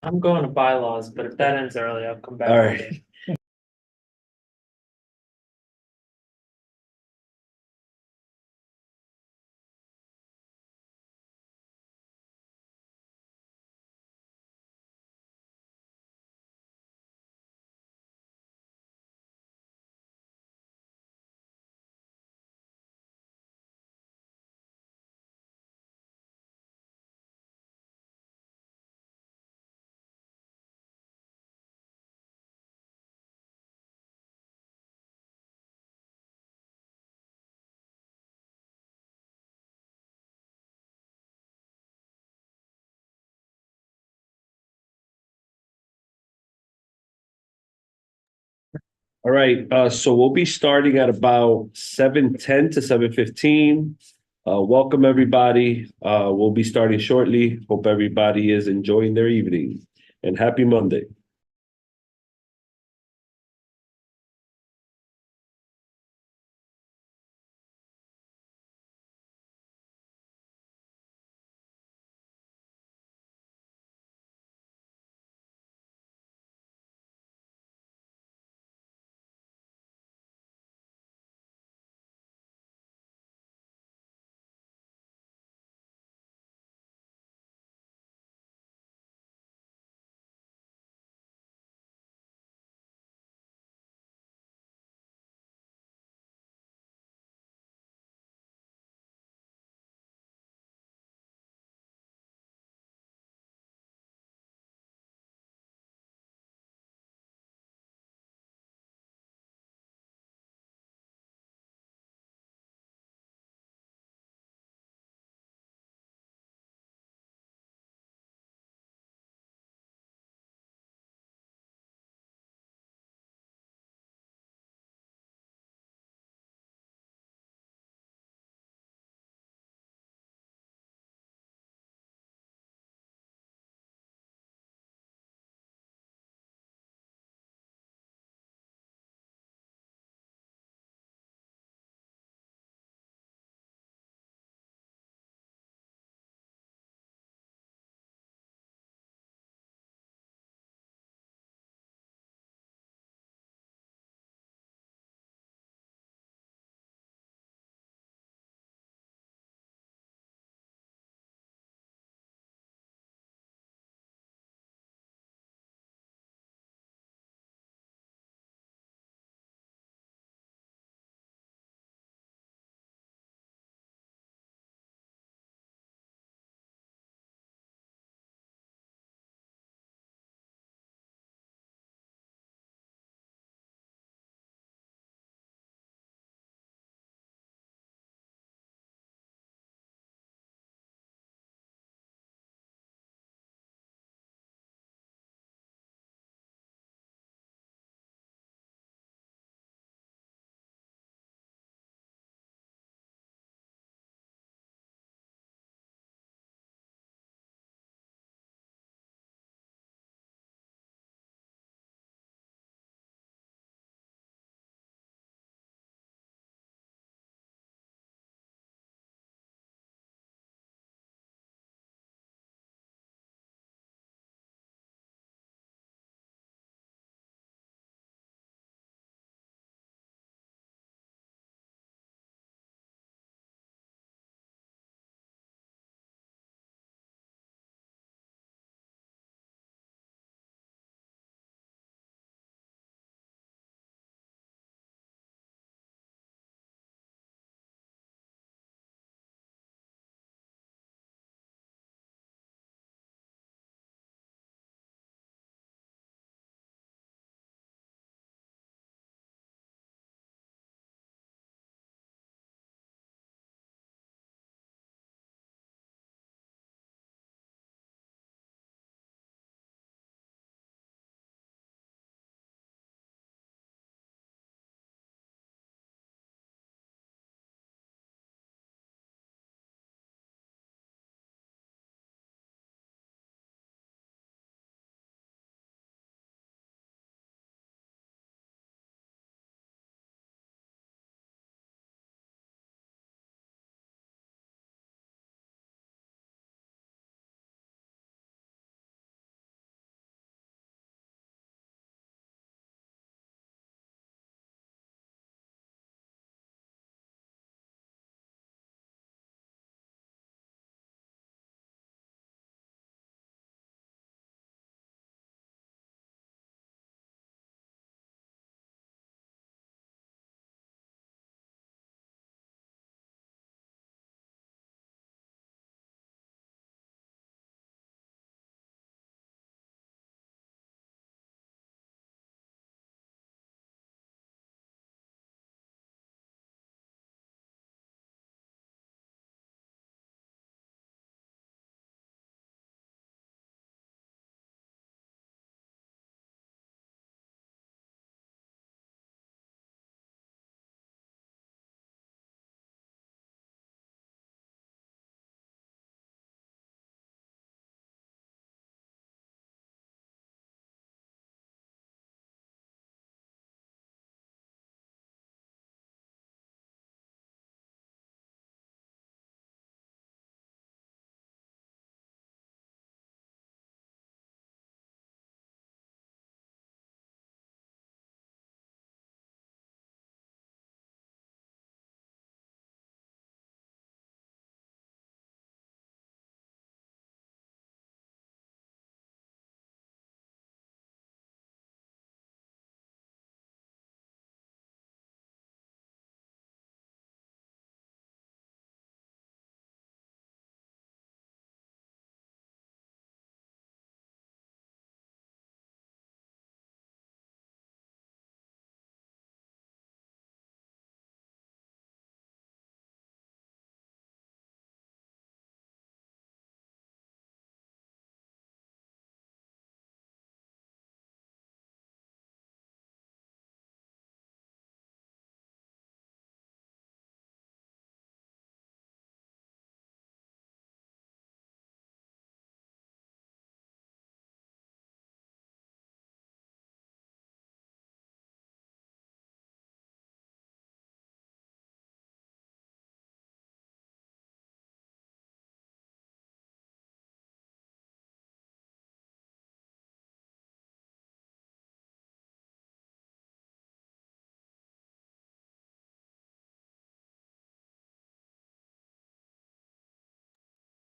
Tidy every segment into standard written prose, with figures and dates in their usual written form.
I'm going to bylaws, but if that ends early, I'll come back All Monday. right. All right, so we'll be starting at about 7:10 to 7:15. Welcome, everybody. We'll be starting shortly. Hope everybody is enjoying their evening, and happy Monday.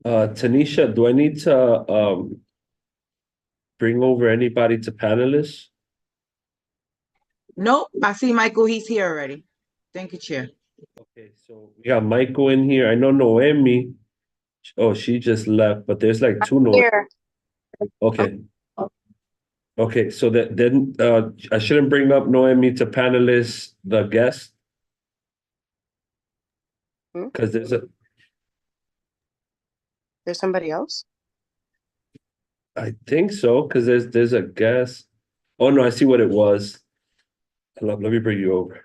Tanisha, do I need to bring over anybody to panelists? Nope, I see Michael, he's here already. Thank you, Chair. Okay, so we got Michael in here. I know Noemi. Oh, she just left, but there's like two Noemi. Here. Okay. Okay, so then I shouldn't bring up Noemi to panelists, the guest. Hmm? Because There's somebody else? I think so, because there's a guest. Oh no, I see what it was. Let me bring you over.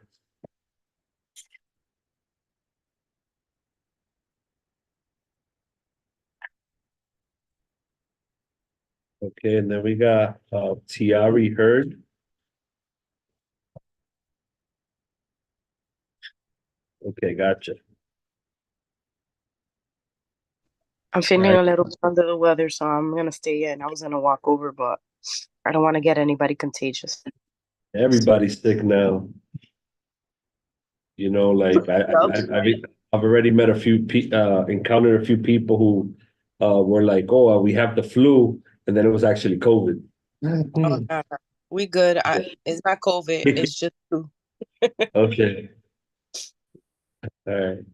Okay, and then we got Tiari Heard. Okay, gotcha. I'm feeling Right. a little under the weather, so I'm gonna stay in. I was gonna walk over, but I don't want to get anybody contagious. Everybody's sick now. You know, like I've already met a few encountered a few people who were like, "Oh, we have the flu," and then it was actually COVID. Oh, God. We good. It's not COVID. It's just flu. Okay. All right.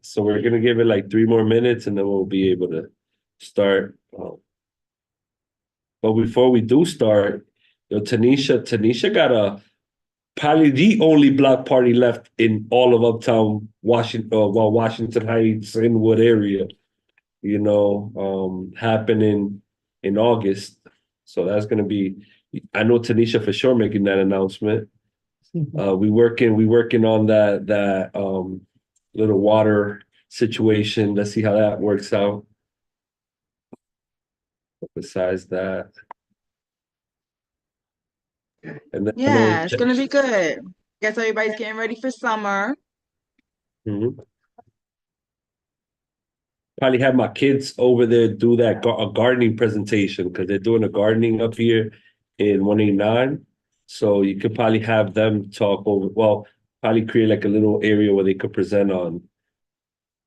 So we're gonna give it like 3 more minutes, and then we'll be able to start. But before we do start, Tanisha got probably the only block party left in all of Uptown Washington, Washington Heights, Inwood area. You know, happening in August. So that's gonna be. I know Tanisha for sure making that announcement. We working on that little water situation. Let's see how that works out. Besides that, and then Yeah, it's gonna be good. Guess everybody's getting ready for summer. Mhm. Probably have my kids over there do that a gardening presentation because they're doing a gardening up here in 189. So you could probably have them talk over. Well, probably create like a little area where they could present on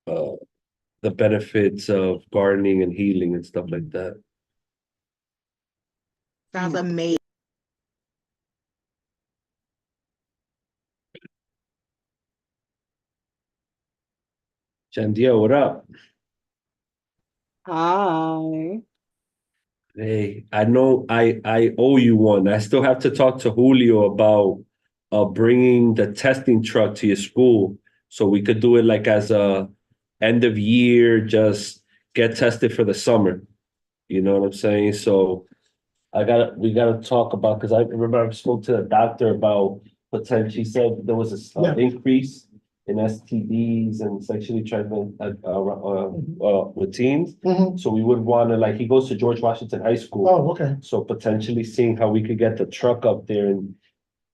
the benefits of gardening and healing and stuff like that. Sounds amazing. Chandia, what up? Hi. Hey, I know I owe you one. I still have to talk to Julio about bringing the testing truck to your school so we could do it like as a end of year, just get tested for the summer. You know what I'm saying? So we gotta talk about because I remember I spoke to the doctor about potential. She said there was an increase in STDs and sexually transmitted with teens. Mhm. So we would want to like he goes to George Washington High School. Oh, okay. So potentially seeing how we could get the truck up there and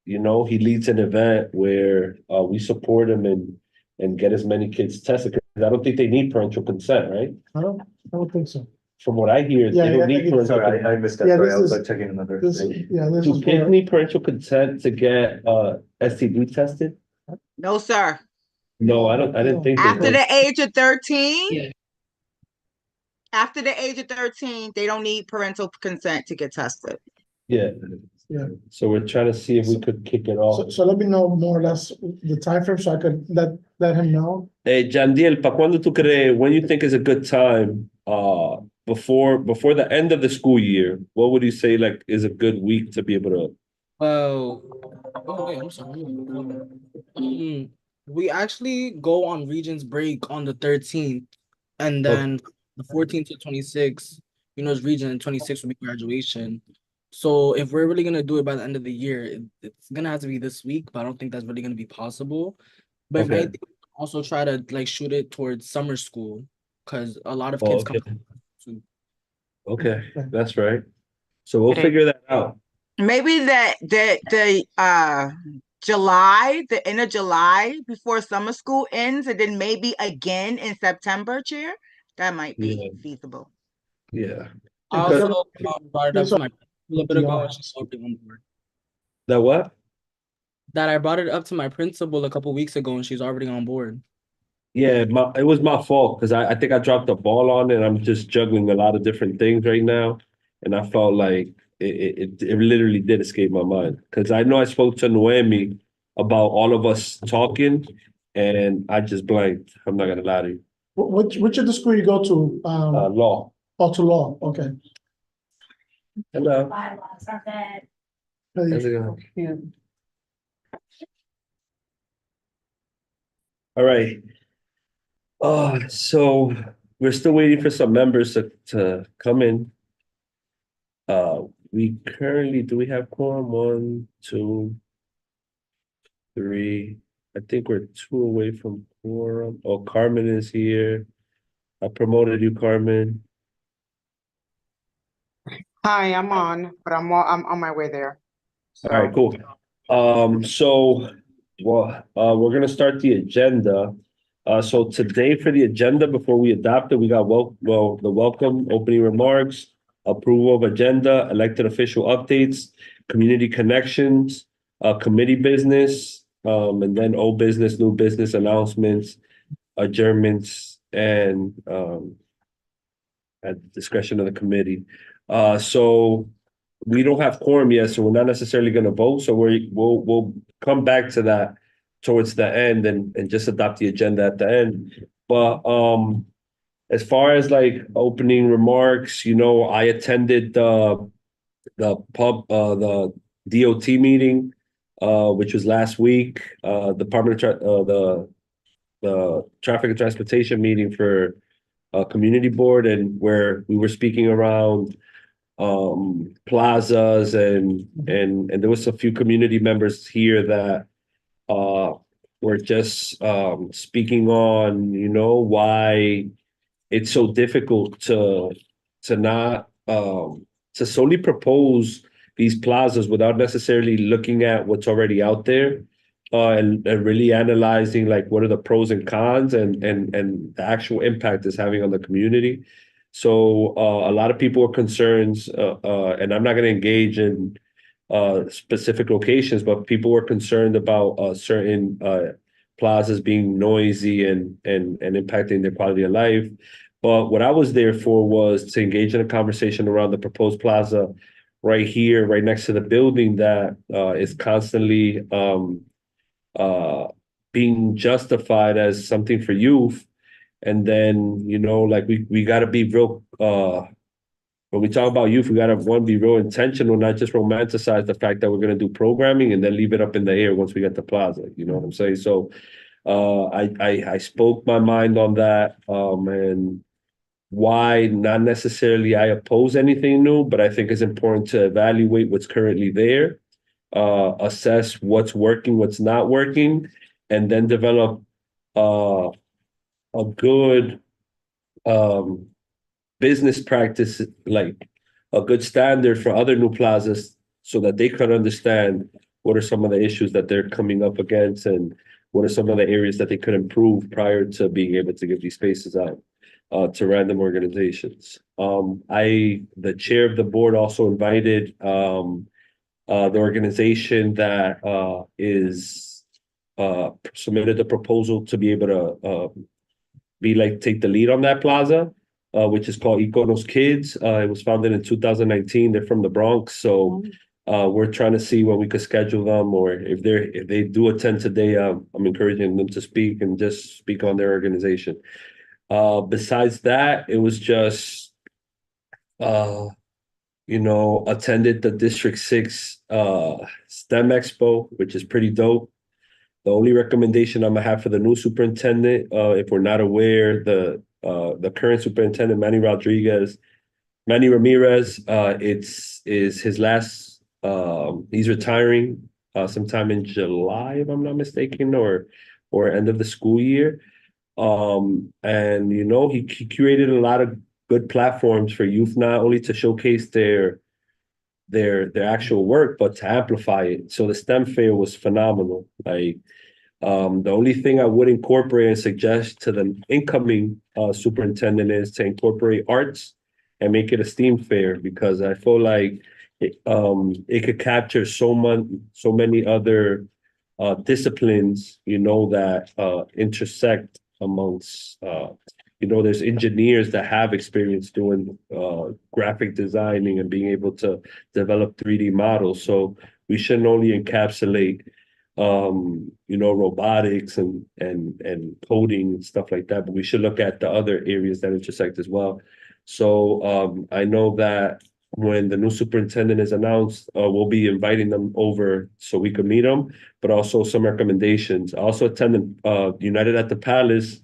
you know he leads an event where we support him and get as many kids tested. 'Cause I don't think they need parental consent, right? I don't think so. From what I hear, Yeah, they don't yeah, I need think it's- parental Sorry, consent. I missed that. Yeah, Sorry, this I was is- like checking another This, thing. yeah, this Do is kids for, need parental consent to get STD tested? No, sir. No, I didn't think they After did. the age of 13, Yeah. after the age of 13, they don't need parental consent to get tested. Yeah. Yeah. So we're trying to see if we could kick it off. so let me know more or less the time frame so I could let him know. Hey, Jandiel, ¿pa cuándo tú crees, when you think is a good time, before the end of the school year, what would you say like is a good week to be able to? Well, oh wait, I'm sorry. We actually go on Regents break on the 13th, and then the 14th to 26th, is Regent, and 26th will be graduation. So if we're really gonna do it by the end of the year, it's gonna have to be this week, but I don't think that's really gonna be possible. But if Okay. anything, also try to like shoot it towards summer school, because a lot of Oh, kids okay. come to. Okay, that's right. So we'll figure that out. Maybe the July, the end of July before summer school ends, and then maybe again in September, Chair. That might be Yeah. feasible. Yeah. I Because- also brought it up to my a little bit ago, and she's already on board. That what? That I brought it up to my principal a couple weeks ago, and she's already on board. Yeah, it was my fault because I think I dropped the ball on it. I'm just juggling a lot of different things right now. And I felt like it literally did escape my mind. Because I know I spoke to Noemi about all of us talking and I just blanked. I'm not gonna lie to you. Which of the school you go to? Law. Oh, to law, okay. Hello. Bylaws are bad. How's it going? All right. So we're still waiting for some members to come in. We currently, do we have quorum? 1, 2, 3. I think we're 2 away from quorum. Oh, Carmen is here. I promoted you, Carmen. Hi, I'm on, but I'm on my way there. All right, cool. We're gonna start the agenda. So today for the agenda, before we adopt it, we got the welcome, opening remarks, approval of agenda, elected official updates, community connections, committee business, and then old business, new business announcements, adjournments, and at the discretion of the committee. So we don't have quorum yet, so we're not necessarily going to vote. So we'll come back to that towards the end and just adopt the agenda at the end. But as far as like opening remarks, I attended the DOT meeting, which was last week. Department of the Traffic and Transportation meeting for community board, and where we were speaking around plazas and there was a few community members here that were just speaking on why it's so difficult to not to solely propose these plazas without necessarily looking at what's already out there, and really analyzing like what are the pros and cons and the actual impact it's having on the community. So a lot of people are concerned, and I'm not going to engage in specific locations, but people were concerned about certain plazas being noisy and impacting their quality of life. But what I was there for was to engage in a conversation around the proposed plaza right here, right next to the building that is constantly being justified as something for youth. And then, like we got to be real, when we talk about youth, we got to be real intentional, not just romanticize the fact that we're going to do programming and then leave it up in the air once we get to plaza. You know what I'm saying? So I spoke my mind on that, and why not necessarily I oppose anything new, but I think it's important to evaluate what's currently there, assess what's working, what's not working, and then develop a good business practice, like a good standard for other new plazas, so that they can understand what are some of the issues that they're coming up against and what are some of the areas that they could improve prior to being able to give these spaces out to random organizations. The chair of the board also invited the organization that is submitted the proposal to be able to take the lead on that plaza, which is called Iconos Kids. It was founded in 2019. They're from the Bronx. So we're trying to see when we could schedule them, or if they do attend today, I'm encouraging them to speak and just speak on their organization. Besides that, it was just, attended the District 6 STEM Expo, which is pretty dope. The only recommendation I'm gonna have for the new superintendent, if we're not aware, the current superintendent, Manny Ramirez, is his last, he's retiring sometime in July, if I'm not mistaken, or end of the school year. And he curated a lot of good platforms for youth, not only to showcase their actual work, but to amplify it. So the STEM fair was phenomenal. Like, the only thing I would incorporate and suggest to the incoming superintendent is to incorporate arts and make it a STEAM fair, because I feel like it could capture so many other disciplines, that intersect amongst, there's engineers that have experience doing graphic designing and being able to develop 3D models. So we shouldn't only encapsulate robotics and coding and stuff like that, but we should look at the other areas that intersect as well. So I know that when the new superintendent is announced, we'll be inviting them over so we could meet them, but also some recommendations. I also attended United at the Palace,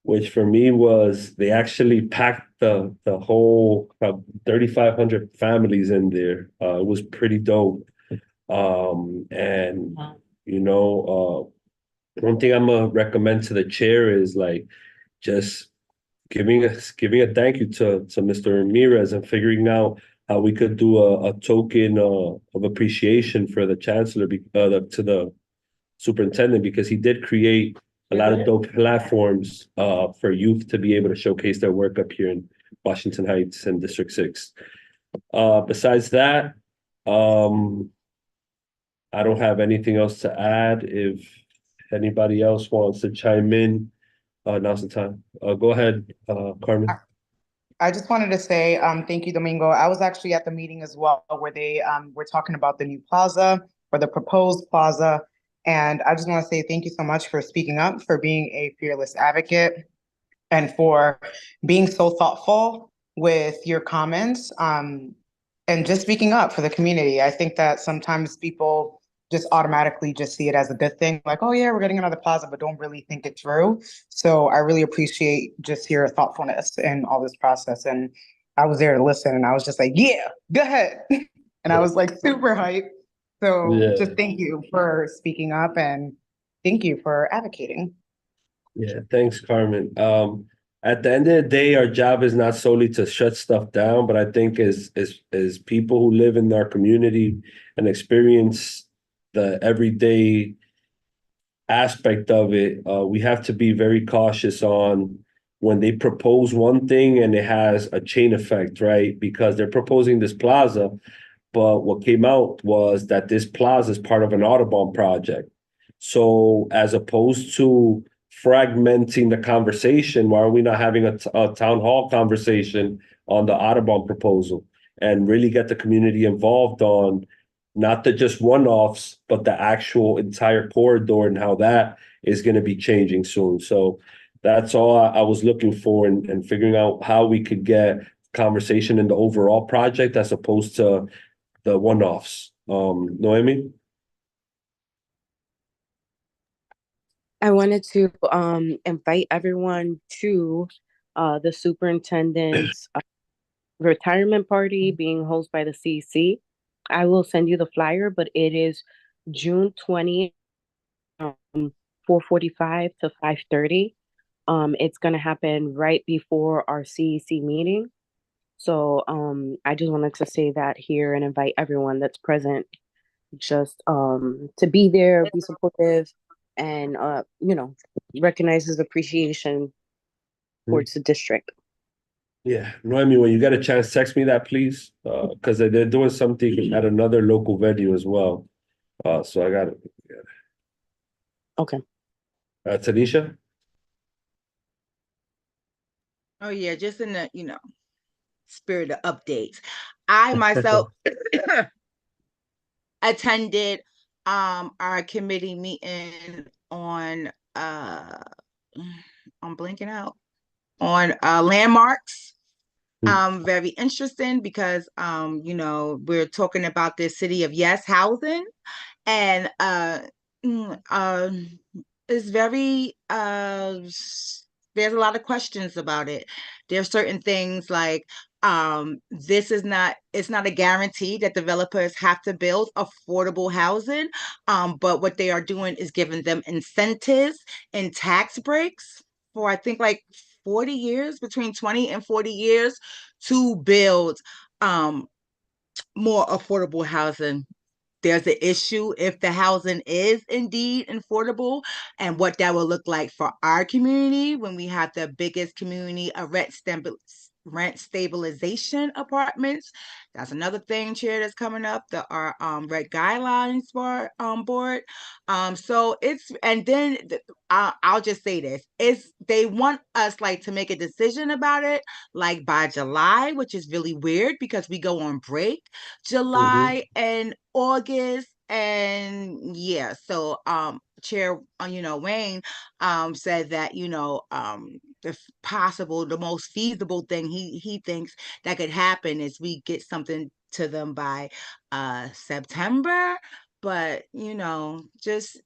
which for me was, they actually packed the whole 3,500 families in there. It was pretty dope. And one thing I'm gonna recommend to the chair is like just giving a thank you to Mr. Ramirez and figuring out how we could do a token of appreciation for the chancellor, to the superintendent, because he did create a lot of dope platforms for youth to be able to showcase their work up here in Washington Heights and District 6. Besides that, I don't have anything else to add. If anybody else wants to chime in, now's the time. Go ahead, Carmen. I just wanted to say, thank you, Domingo. I was actually at the meeting as well where they were talking about the new plaza or the proposed plaza. And I just want to say thank you so much for speaking up, for being a fearless advocate, and for being so thoughtful with your comments, and just speaking up for the community. I think that sometimes people just automatically just see it as a good thing, like, oh yeah, we're getting another plaza, but don't really think it through. So I really appreciate just your thoughtfulness in all this process. And I was there to listen, and I was just like, yeah, go ahead. And I was like super hyped. So just thank you for speaking up, and thank you for advocating. Yeah, thanks, Carmen. At the end of the day, our job is not solely to shut stuff down, but I think as people who live in our community and experience the everyday aspect of it, we have to be very cautious on when they propose one thing and it has a chain effect, right? Because they're proposing this plaza, but what came out was that this plaza is part of an Audubon project. So as opposed to fragmenting the conversation, why are we not having a town hall conversation on the Audubon proposal and really get the community involved on not the just one-offs, but the actual entire corridor and how that is going to be changing soon. So that's all I was looking for, and figuring out how we could get conversation in the overall project as opposed to the one-offs. Noemi? I wanted to invite everyone to the superintendent's retirement party being hosted by the CEC. I will send you the flyer, but it is June 20th, 4:45 to 5:30. It's gonna happen right before our CEC meeting. So I just wanted to say that here and invite everyone that's present just to be there, be supportive, and recognize his appreciation towards the district. Yeah, Noemi, when you get a chance, text me that, please, because they're doing something at another local venue as well. So I got it. Okay. Tanisha? Oh yeah, just in the spirit of updates. I myself attended our committee meeting on I'm blanking out on landmarks. Very interesting because we're talking about this city of yes housing, and it's very there's a lot of questions about it. There's certain things like it's not a guarantee that developers have to build affordable housing, but what they are doing is giving them incentives and tax breaks for I think like 40 years, between 20 and 40 years, to build more affordable housing. There's an issue if the housing is indeed affordable, and what that will look like for our community when we have the biggest community of rent rent stabilization apartments. That's another thing, Chair, that's coming up. The our red guidelines for board. So it's and then I'll just say this: it's they want us like to make a decision about it like by July, which is really weird because we go on break July and August, and yeah. So Chair, Wayne said that the most feasible thing he thinks that could happen is we get something to them by September, but just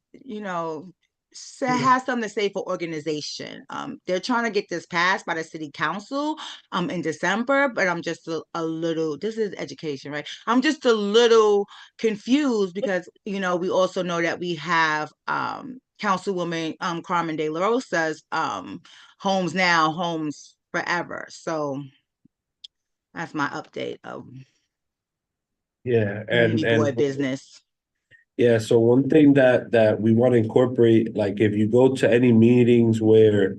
has something to say for organization. They're trying to get this passed by the city council in December, but I'm just a little, this is education, right? I'm just a little confused because we also know that we have Councilwoman Carmen De La Rosa's Homes Now, Homes Forever. So that's my update of Yeah, community board and business. yeah, so one thing that we want to incorporate, like if you go to any meetings where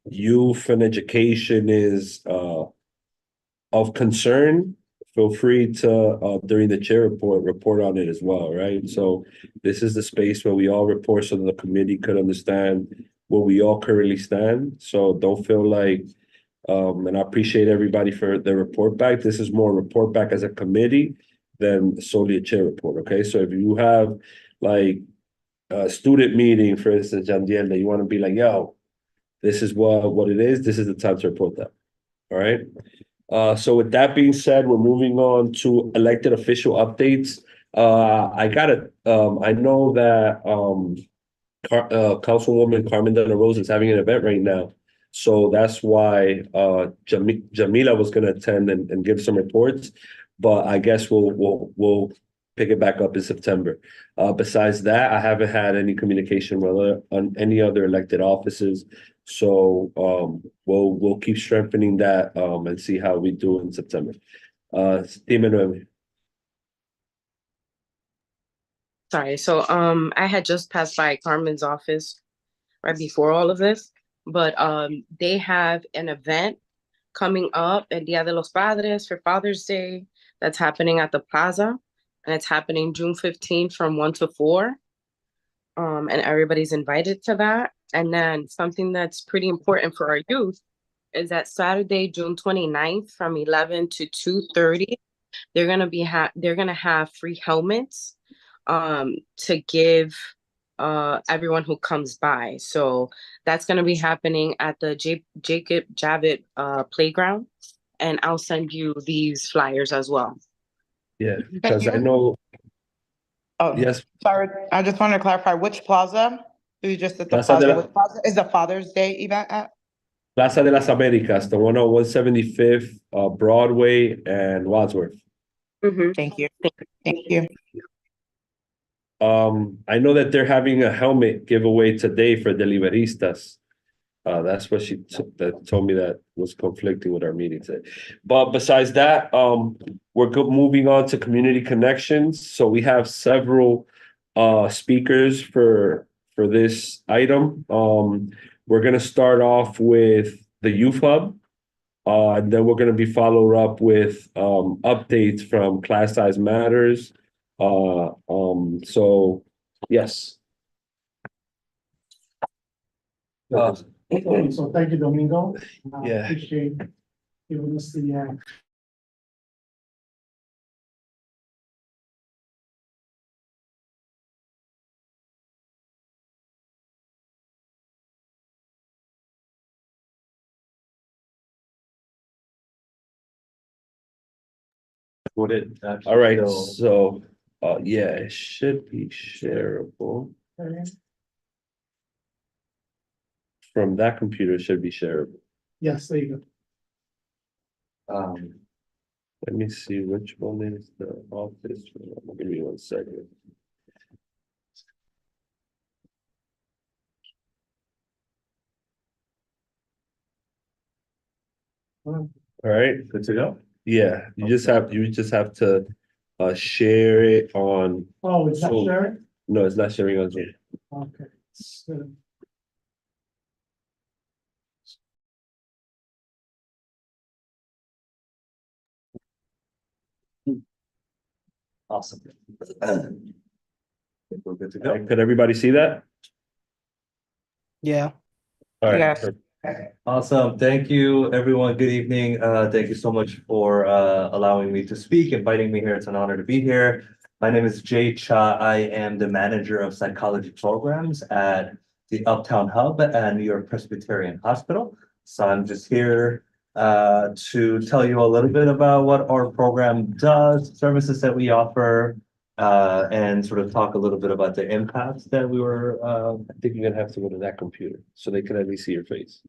youth and education is of concern, feel free to during the chair report on it as well, right? So this is the space where we all report so the committee could understand where we all currently stand. So don't feel like and I appreciate everybody for the report back. This is more report back as a committee than solely a chair report. Okay, so if you have like a student meeting, for instance, Jandiel, that you want to be like, yo, this is what it is. This is the time to report that. All right. So with that being said, we're moving on to elected official updates. I know that Councilwoman Carmen De La Rosa is having an event right now. So that's why Jamila was going to attend and give some reports, but I guess we'll pick it back up in September. Besides that, I haven't had any communication on any other elected offices. So we'll keep strengthening that and see how we do in September. Sorry, so I had just passed by Carmen's office right before all of this, but they have an event coming up El Dia de los Padres for Father's Day that's happening at the plaza, and it's happening June 15th from 1 to 4. And everybody's invited to that. And then something that's pretty important for our youth is that Saturday, June 29th from 11 to 2:30, they're gonna have free helmets to give everyone who comes by. So that's gonna be happening at the Jacob Javits playground, and I'll send you these flyers as well. Yeah, because I know. Oh, Yes. sorry, I just wanted to clarify which plaza? You just said the Plaza de plaza, la- which plaza is the Father's Day event at? Plaza de las Americas, the one on 175th, Broadway and Wadsworth. Thank you. Thank you. I know that they're having a helmet giveaway today for deliveristas. That's what she told me that was conflicting with our meeting today. But besides that, we're moving on to community connections. So we have several speakers for this item. We're gonna start off with the Youth Hub. And then we're gonna be followed up with updates from Class Size Matters. So yes. So thank you, Domingo. Yeah. Appreciate giving us the Would it? All right, so, yeah, it should be shareable. From that computer, it should be shareable. Yes, there you go. Let me see which one is the office. Give me 1 second. All right, good to go. Yeah, you just have to share it on. Oh, it's not Zoom. sharing? No, it's not sharing on Zoom. Okay. So Awesome. We're good to All go. right, could everybody see that? Yeah. All right. Yes. Awesome. Thank you, everyone. Good evening. Thank you so much for allowing me to speak, inviting me here. It's an honor to be here. My name is Jay Cha. I am the manager of psychology programs at the Uptown Hub at New York Presbyterian Hospital. So I'm just here to tell you a little bit about what our program does, services that we offer, and sort of talk a little bit about the impact that we were. I think you're gonna have to go to that computer so they can at least see your face.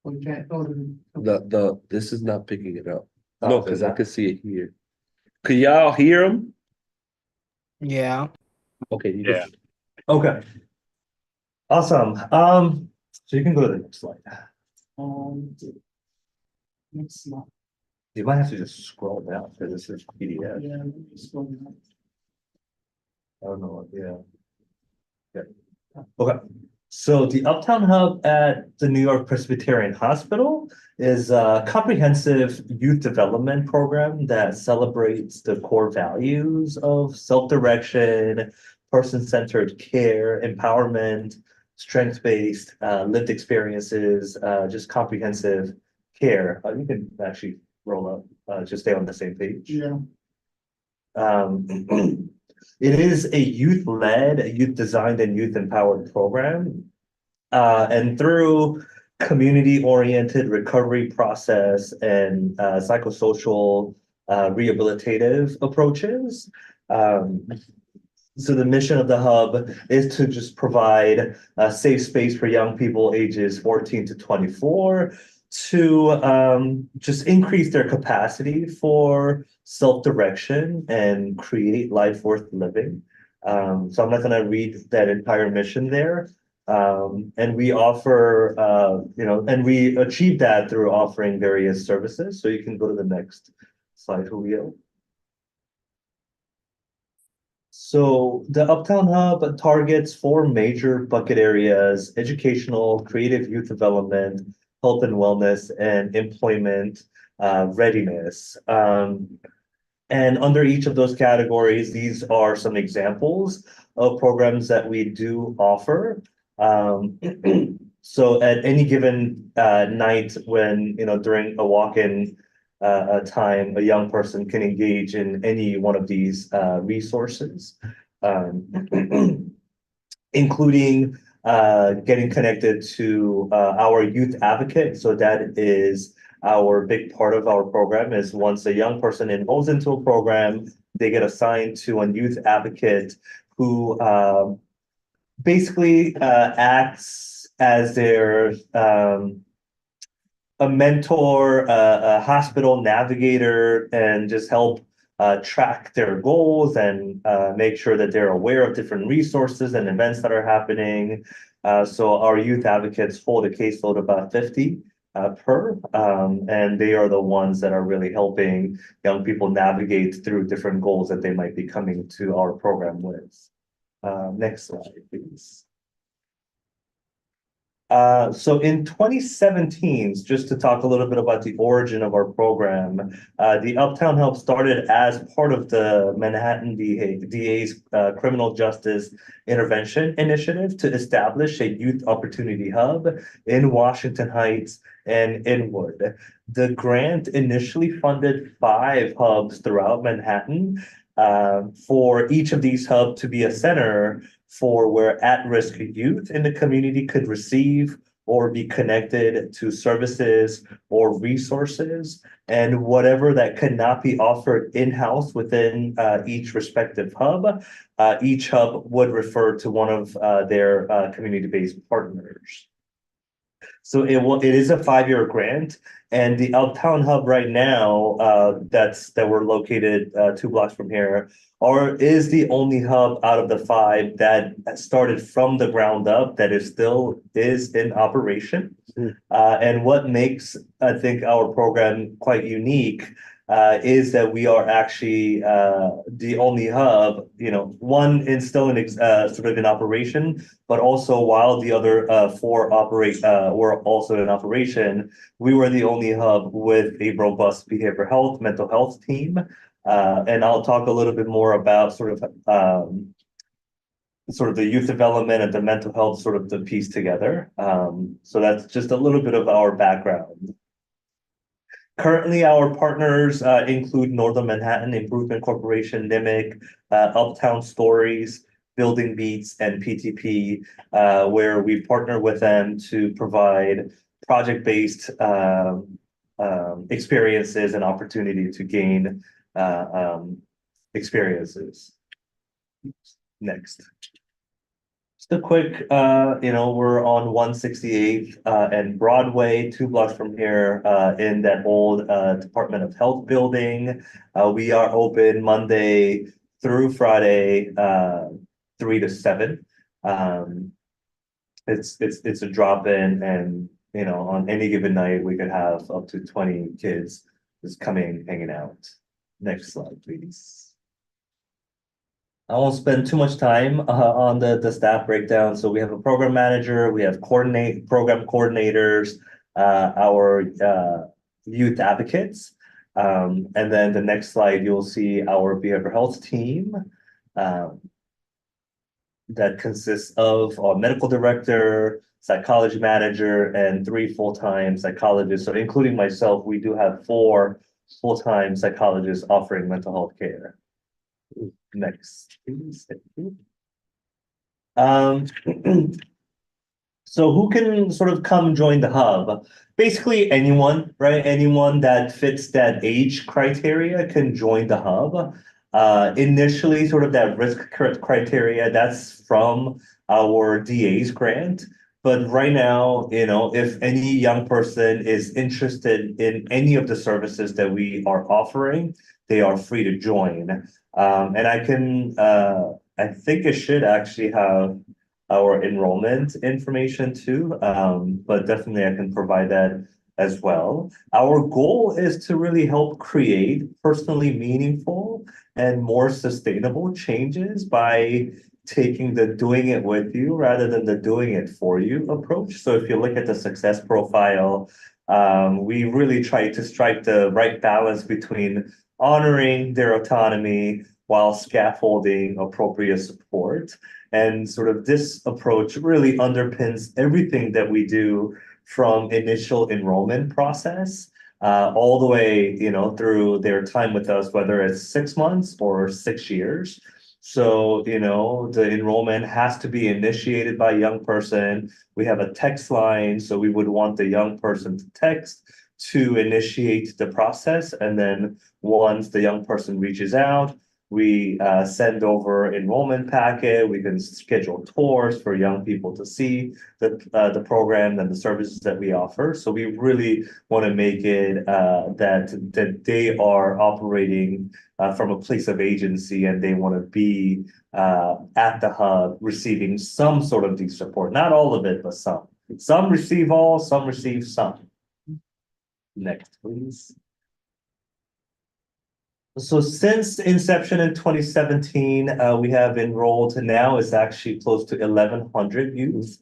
We can't go to. This is not picking it up. Oh, No, is because I that- could see it here. Could y'all hear him? Yeah. Okay, you can. Okay. Awesome. So you can go to the next slide. Next slide. You might have to just scroll down because this is PDF. Yeah, it's going on. I don't know, yeah. Yeah. Okay, so the Uptown Hub at the New York Presbyterian Hospital is a comprehensive youth development program that celebrates the core values of self-direction, person-centered care, empowerment, strength-based, lived experiences, just comprehensive care. You can actually roll up, just stay on the same page. Yeah. It is a youth-led, youth-designed, and youth-empowered program. And through community-oriented recovery process and psychosocial rehabilitative approaches. So the mission of the hub is to just provide a safe space for young people ages 14 to 24 to just increase their capacity for self-direction and create life worth living. So I'm not going to read that entire mission there. And we offer, and we achieve that through offering various services. So you can go to the next slide, Julio. So the Uptown Hub targets 4 major bucket areas: educational, creative youth development, health and wellness, and employment readiness. And under each of those categories, these are some examples of programs that we do offer. So at any given night when, during a walk-in time, a young person can engage in any one of these resources, including getting connected to our youth advocate. So that is our big part of our program. Is once a young person enrolls into a program, they get assigned to a youth advocate who basically acts as their a mentor, a hospital navigator, and just help track their goals and make sure that they're aware of different resources and events that are happening. So our youth advocates hold a caseload about 50 per, and they are the ones that are really helping young people navigate through different goals that they might be coming to our program with. Next slide, please. So in 2017, just to talk a little bit about the origin of our program, the Uptown Hub started as part of the Manhattan DA's Criminal Justice Intervention Initiative to establish a youth opportunity hub in Washington Heights and Inwood. The grant initially funded 5 hubs throughout Manhattan, for each of these hubs to be a center for where at-risk youth in the community could receive or be connected to services or resources, and whatever that could not be offered in-house within each respective hub, each hub would refer to one of their community-based partners. So it is a 5-year grant, and the Uptown Hub right now, that we're located 2 blocks from here, is the only hub out of the 5 that started from the ground up that is still in operation. And what makes, I think, our program quite unique is that we are actually the only hub, one is still sort of in operation, but also while the other 4 were also in operation, we were the only hub with a robust behavioral health, mental health team. And I'll talk a little bit more about sort of the youth development and the mental health sort of the piece together. So that's just a little bit of our background. Currently, our partners include Northern Manhattan Improvement Corporation, NIMIC, Uptown Stories, Building Beats, and PTP, where we partner with them to provide project-based experiences and opportunity to gain experiences. Next. Just a quick, we're on 168th and Broadway, 2 blocks from here, in that old Department of Health building. We are open Monday through Friday, 3 to 7. It's a drop-in, and on any given night we could have up to 20 kids just coming, hanging out. Next slide, please. I won't spend too much time on the staff breakdown. So we have a program manager, we have program coordinators, our youth advocates, and then the next slide you'll see our behavioral health team that consists of our medical director, psychology manager, and 3 full-time psychologists. So including myself, we do have 4 full-time psychologists offering mental health care. Next, please. So who can sort of come join the hub? Basically anyone, right? Anyone that fits that age criteria can join the hub. Initially, sort of that risk criteria, that's from our DA's grant. But right now, if any young person is interested in any of the services that we are offering, they are free to join. And I think it should actually have our enrollment information too, but definitely I can provide that as well. Our goal is to really help create personally meaningful and more sustainable changes by taking the doing it with you rather than the doing it for you approach. So if you look at the success profile, we really try to strike the right balance between honoring their autonomy while scaffolding appropriate support. And sort of this approach really underpins everything that we do from initial enrollment process all the way, through their time with us, whether it's 6 months or 6 years. So, the enrollment has to be initiated by a young person. We have a text line, so we would want the young person to text to initiate the process. And then once the young person reaches out, we send over enrollment packet. We can schedule tours for young people to see the program and the services that we offer. So we really want to make it that they are operating from a place of agency, and they want to be at the hub receiving some sort of the support. Not all of it, but some. Some receive all, some receive some. Next, please. So since inception in 2017, we have enrolled now is actually close to 1,100 youth,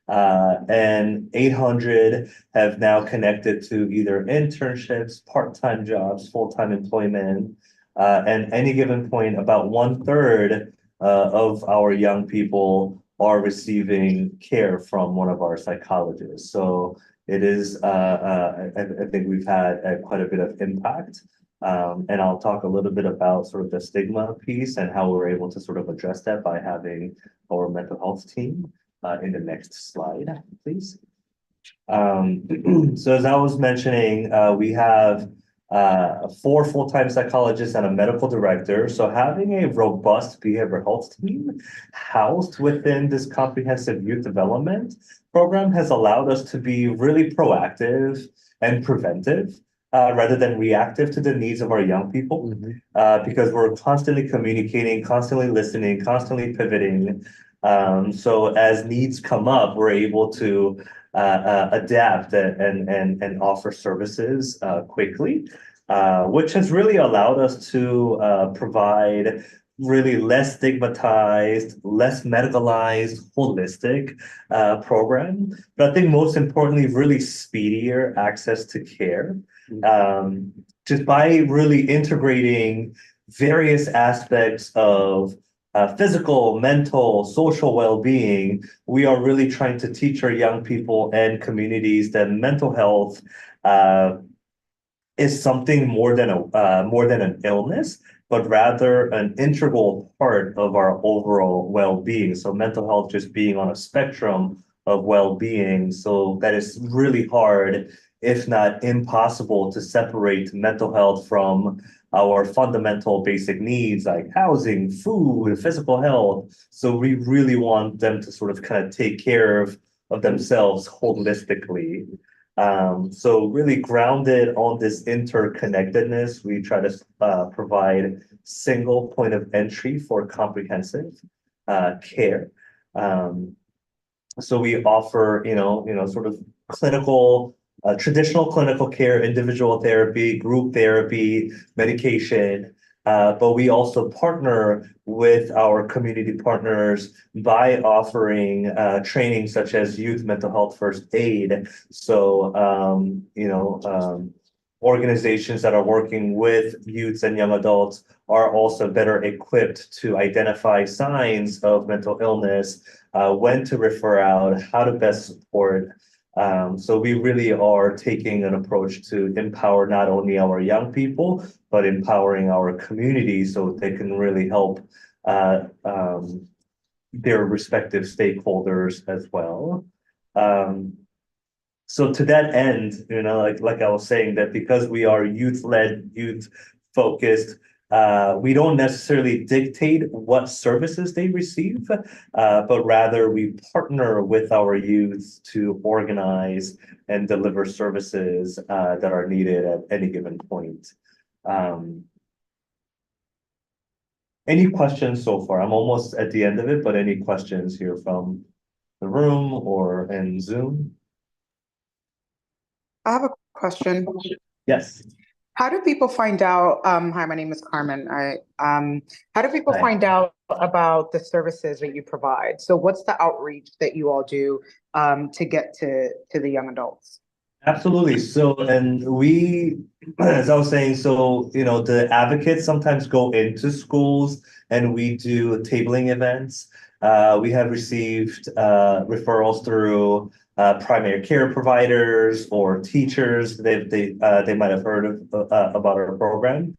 and 800 have now connected to either internships, part-time jobs, full-time employment, and any given point, about 1/3 of our young people are receiving care from one of our psychologists. So it is, I think we've had quite a bit of impact. And I'll talk a little bit about sort of the stigma piece and how we're able to sort of address that by having our mental health team in the next slide, please. So as I was mentioning, we have 4 full-time psychologists and a medical director. So having a robust behavioral health team housed within this comprehensive youth development program has allowed us to be really proactive and preventive. Rather than reactive to the needs of our young people, because we're constantly communicating, constantly listening, constantly pivoting. So as needs come up, we're able to adapt and offer services quickly, which has really allowed us to provide really less stigmatized, less medicalized, holistic program. But I think most importantly, really speedier access to care. Just by really integrating various aspects of physical, mental, social well-being, we are really trying to teach our young people and communities that mental health is something more than an illness, but rather an integral part of our overall well-being. So mental health just being on a spectrum of well-being, so that is really hard, if not impossible, to separate mental health from our fundamental basic needs like housing, food, physical health. So we really want them to sort of kind of take care of themselves holistically. So really grounded on this interconnectedness, we try to provide single point of entry for comprehensive care. So we offer, sort of clinical, traditional clinical care, individual therapy, group therapy, medication. But we also partner with our community partners by offering training such as youth mental health first aid. So, organizations that are working with youths and young adults are also better equipped to identify signs of mental illness, when to refer out, how to best support. So we really are taking an approach to empower not only our young people, but empowering our community so they can really help their respective stakeholders as well. So to that end, like I was saying, that because we are youth-led, youth-focused, we don't necessarily dictate what services they receive, but rather we partner with our youth to organize and deliver services that are needed at any given point. Any questions so far? I'm almost at the end of it, but any questions here from the room or in Zoom? I have a question. Yes. How do people find out? Hi, my name is Carmen. How do people Hi. find out about the services that you provide? So what's the outreach that you all do to get to the young adults? Absolutely. So, and we, as I was saying, so, the advocates sometimes go into schools and we do tabling events. We have received referrals through primary care providers or teachers. They might have heard of about our program.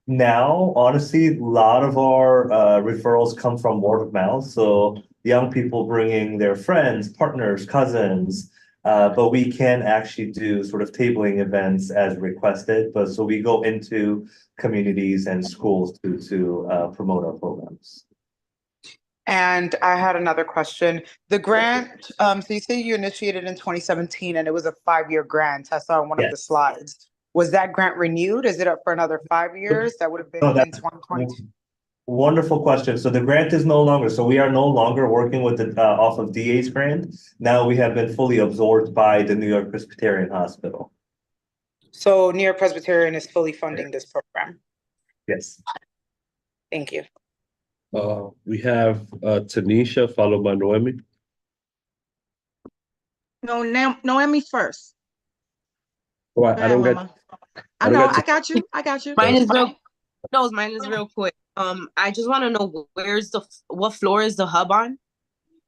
Now, honestly, a lot of our referrals come from word of mouth. So young people bringing their friends, partners, cousins. But we can actually do sort of tabling events as requested. But so we go into communities and schools to promote our programs. And I had another question. The grant, so you say you initiated in 2017 and it was a 5-year grant. I saw on one of the Yes. slides. Was that grant renewed? Is it up for another 5 years? That would have been No, in that's 2022. Wonderful question. So the grant is no longer, so we are no longer working with the off of DA's grant. Now we have been fully absorbed by the New York Presbyterian Hospital. So New York Presbyterian is fully funding this program. Yes. Thank you. We have Tanisha followed by Noemi. No, Noemi first. Oh, Go I don't ahead, get. Mama. I I don't know, get I got you. I got you. Mine Yes. is mine is real quick. I just want to know what floor is the hub on?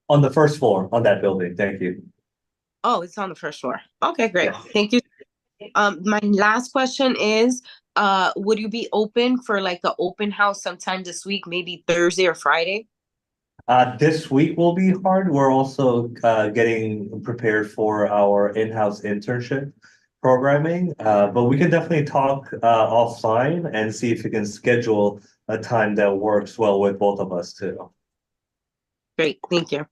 On the first floor on that building. Thank you. Oh, it's on the first floor. Okay, great. Yes. Thank you. My last question is, would you be open for like an open house sometime this week, maybe Thursday or Friday? This week will be hard. We're also getting prepared for our in-house internship programming, but we can definitely talk offline and see if we can schedule a time that works well with both of us too. Great, thank you.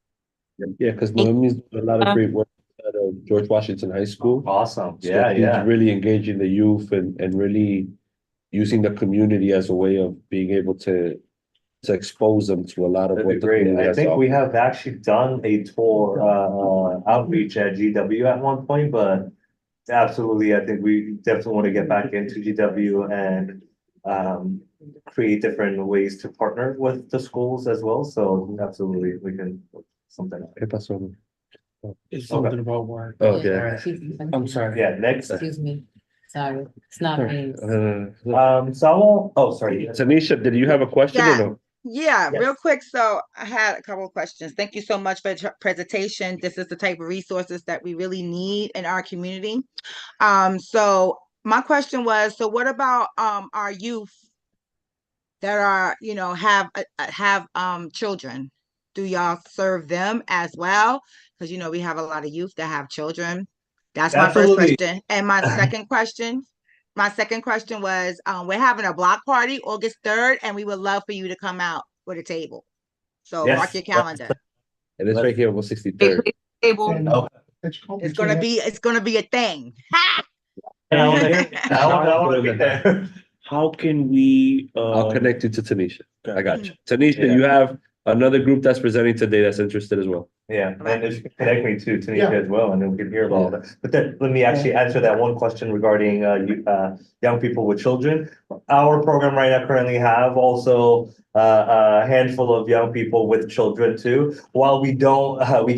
Yeah, because Noemi's doing a lot of great work at George Washington High School. Awesome. So Yeah, she's yeah. really engaging the youth and really using the community as a way of being able to expose them to a lot of That'd be what the great. community I has to think we offer. have actually done a tour outreach at GW at one point, but absolutely, I think we definitely want to get back into GW and create different ways to partner with the schools as well. So absolutely, we can work something out. ¿Qué pasó? It's something about work. Oh, Yeah. I'm sorry. Yeah, next. Excuse me. Sorry, it's not me. So I won't, oh, sorry. Tanisha, did you have a question or Yeah. no? Yeah, Yes. real quick. So I had a couple of questions. Thank you so much for the presentation. This is the type of resources that we really need in our community. So my question was, so what about our youth that are, have children? Do y'all serve them as well? Because we have a lot of youth that have children. That's my first Absolutely. question. And my second question was, we're having a block party August 3rd, and we would love for you to come out with a table. So Yes. mark your calendar. And it's right here on 63rd. Table. And Okay. It's gonna be a thing. And I want to be there. How can we, I'll connect you to Tanisha. I got you. Mm-hmm. Tanisha, Yeah. you have another group that's presenting today that's interested as well. Yeah, and if you can connect me to Tanisha Yeah. as well, and then we can hear about that. But then, let me actually answer that one question regarding young people with children. Our program right now currently have also a handful of young people with children too. While we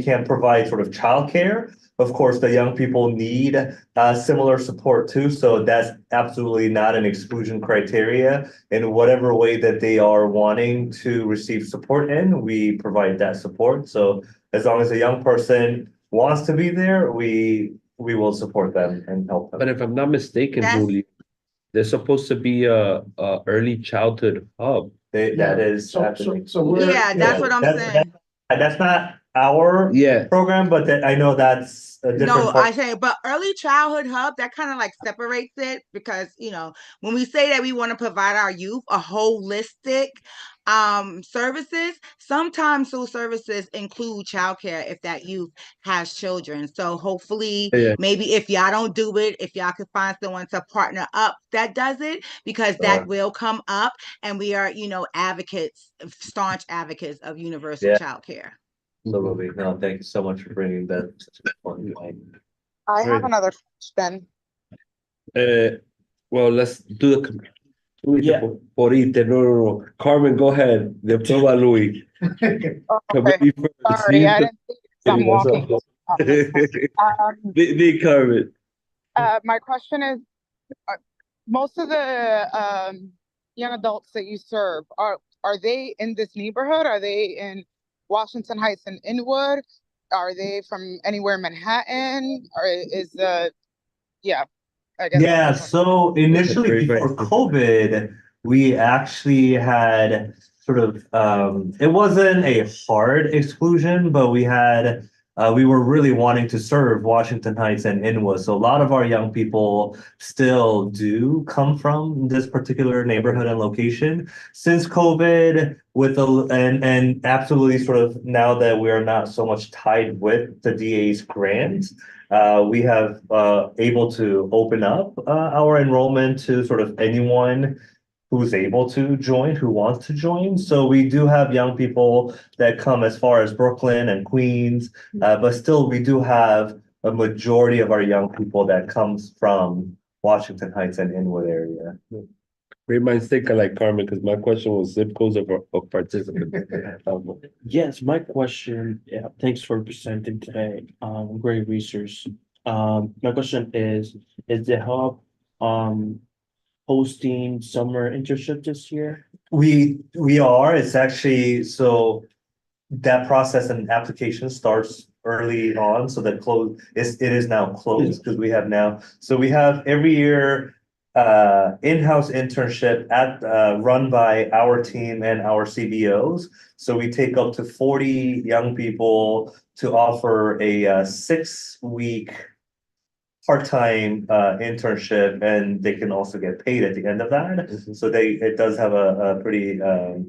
can't provide sort of childcare, of course, the young people need similar support too. So that's absolutely not an exclusion criteria. In whatever way that they are wanting to receive support in, we provide that support. So as long as a young person wants to be there, we will support them and help them. But if I'm not mistaken, Yes. Julie, there's supposed to be a early childhood hub. That is So happening. we're. Yeah, that's what I'm saying. That's not our Yeah. program, but I know that's a different. No, I say, but early childhood hub, that kind of like separates it because, when we say that we want to provide our youth a holistic services, sometimes those services include childcare if that youth has children. So hopefully, Yeah. maybe if y'all don't do it, if y'all could find someone to partner up that does it, because that will come up, and we are, staunch advocates of universal Yeah. childcare. Absolutely. No, thank you so much for bringing that such an important point. I have Right. another question. Well, let's do the. Yeah. Por irte, no. Carmen, go ahead. Después va Luis. Okay, sorry, I didn't think I'm walking. The Carmen. My question is, most of the young adults that you serve, are they in this neighborhood? Are they in Washington Heights and Inwood? Are they from anywhere in Manhattan? Or I guess. Yeah, so initially before COVID, we actually had sort of, it wasn't a hard exclusion, but we were really wanting to serve Washington Heights and Inwood. So a lot of our young people still do come from this particular neighborhood and location. Since COVID, and absolutely sort of now that we are not so much tied with the DA's grant, we have able to open up our enrollment to sort of anyone who's able to join, who wants to join. So we do have young people that come as far as Brooklyn and Queens, but still we do have a majority of our young people that comes from Washington Heights and Inwood area. Great minds think alike, Carmen, because my question was zip codes of participants. Yes, my question, thanks for presenting today. Great research. My question is the hub hosting summer internship this year? We are. It's actually, so that process and application starts early on, so that it is now closed because we have now. So we have every year in-house internship run by our team and our CBOs. So we take up to 40 young people to offer a 6-week part-time internship, and they can also get paid at the end of that. So it does have a pretty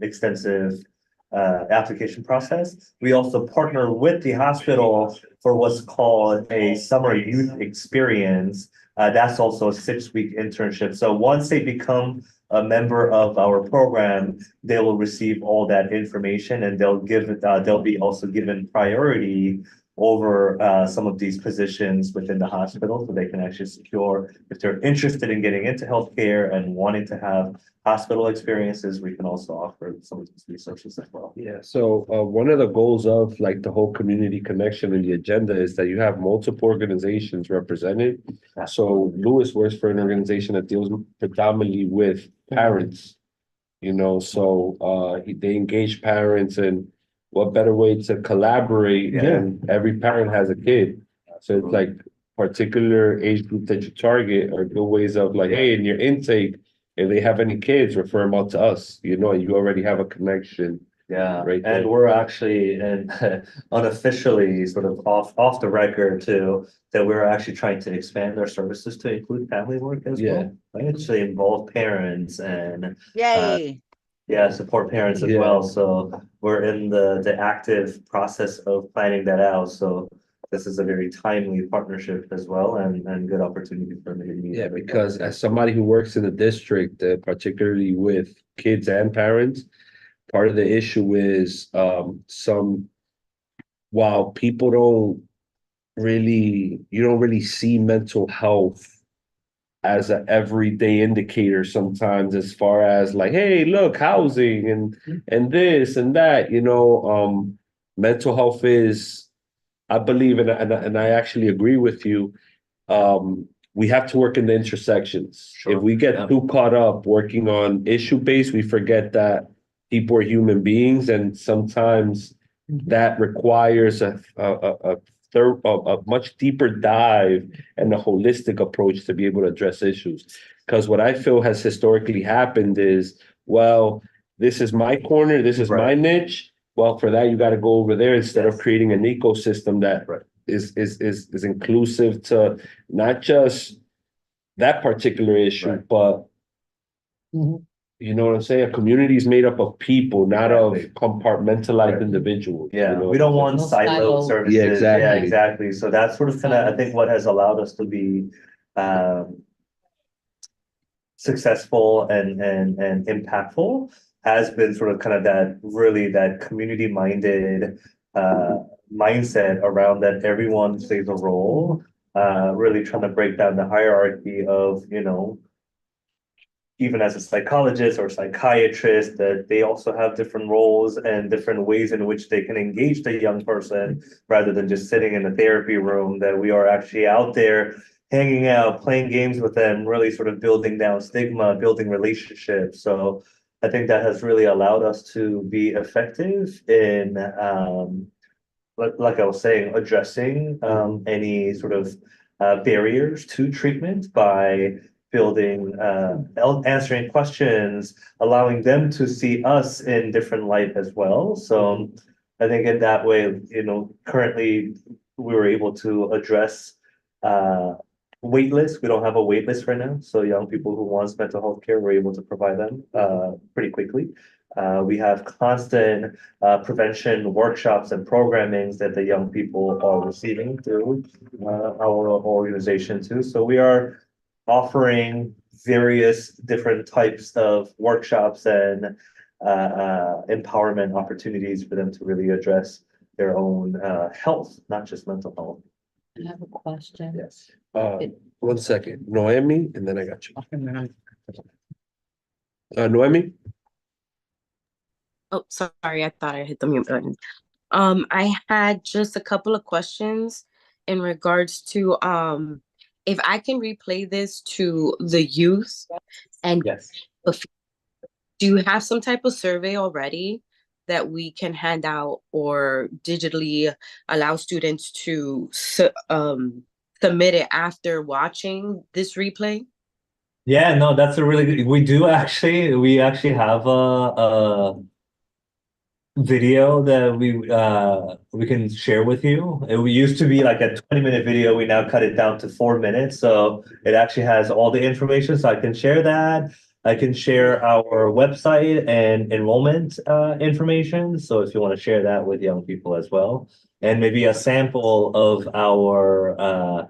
extensive application process. We also partner with the hospital for what's called a summer youth experience. That's also a 6-week internship. So once they become a member of our program, they will receive all that information, and they'll be also given priority over some of these positions within the hospital so they can actually secure, if they're interested in getting into healthcare and wanting to have hospital experiences, we can also offer some of these resources as well. Yeah, so one of the goals of like the whole community connection in the agenda is that you have multiple organizations represented. So Lewis works for an organization that deals predominantly with parents, you know, so they engage parents, and what better way to collaborate when every parent has a kid. So it's like particular age group that you target are good ways of like, hey, in your intake, if they have any kids, refer them out to us, you know, and you already have a connection. Yeah, Right and there. we're actually and unofficially sort of off the record too, that we're actually trying to expand our services to include family work as well. Right, actually involve parents and Yay. support parents as Yeah. well. So we're in the active process of planning that out. So this is a very timely partnership as well, and good opportunity for me to meet. Yeah, because as somebody who works in the district, particularly with kids and parents, part of the issue is while people you don't really see mental health as an everyday indicator sometimes, as far as like, hey, look, housing and this and that, you know, mental health is, I believe, and I actually agree with you. We have to work in the intersections. If we get too caught up working on issue based, we forget that people are human beings, and sometimes that requires a much deeper dive and a holistic approach to be able to address issues. Because what I feel has historically happened is, well, this is my corner, this is my niche. Well, for that, you got to go over there instead of creating an ecosystem that is inclusive to not just that particular issue, but you know what I'm saying? A community is made up of people, not of compartmentalized individuals. Yeah, you know? we don't want siloed services. Yeah, exactly. Yeah, exactly. So that's sort of I think what has allowed us to be successful and impactful has been sort of kind of that community minded mindset around that everyone plays a role, really trying to break down the hierarchy of, you know, even as a psychologist or psychiatrist, that they also have different roles and different ways in which they can engage the young person rather than just sitting in the therapy room, that we are actually out there hanging out, playing games with them, really sort of building down stigma, building relationships. So I think that has really allowed us to be effective in, like I was saying, addressing any sort of barriers to treatment by building, answering questions, allowing them to see us in different light as well. So I think in that way, you know, currently we were able to address wait lists. We don't have a wait list right now. So young people who want mental health care, we're able to provide them pretty quickly. We have constant prevention workshops and programmings that the young people are receiving through our organization too. So we are offering various different types of workshops and empowerment opportunities for them to really address their own health, not just mental health. I have a question. Yes. 1 second, Noemi, and then I got you. Noemi? Oh, sorry, I thought I hit the mute button. I had just a couple of questions in regards to if I can replay this to the youth, and do you have some type of survey already that we can hand out or digitally allow students to submit it after watching this replay? Yeah, no, that's a really good, we actually have a video that we can share with you. It used to be like a 20-minute video. We now cut it down to 4 minutes. So it actually has all the information. So I can share that. I can share our website and enrollment information. So if you want to share that with young people as well, and maybe a sample of our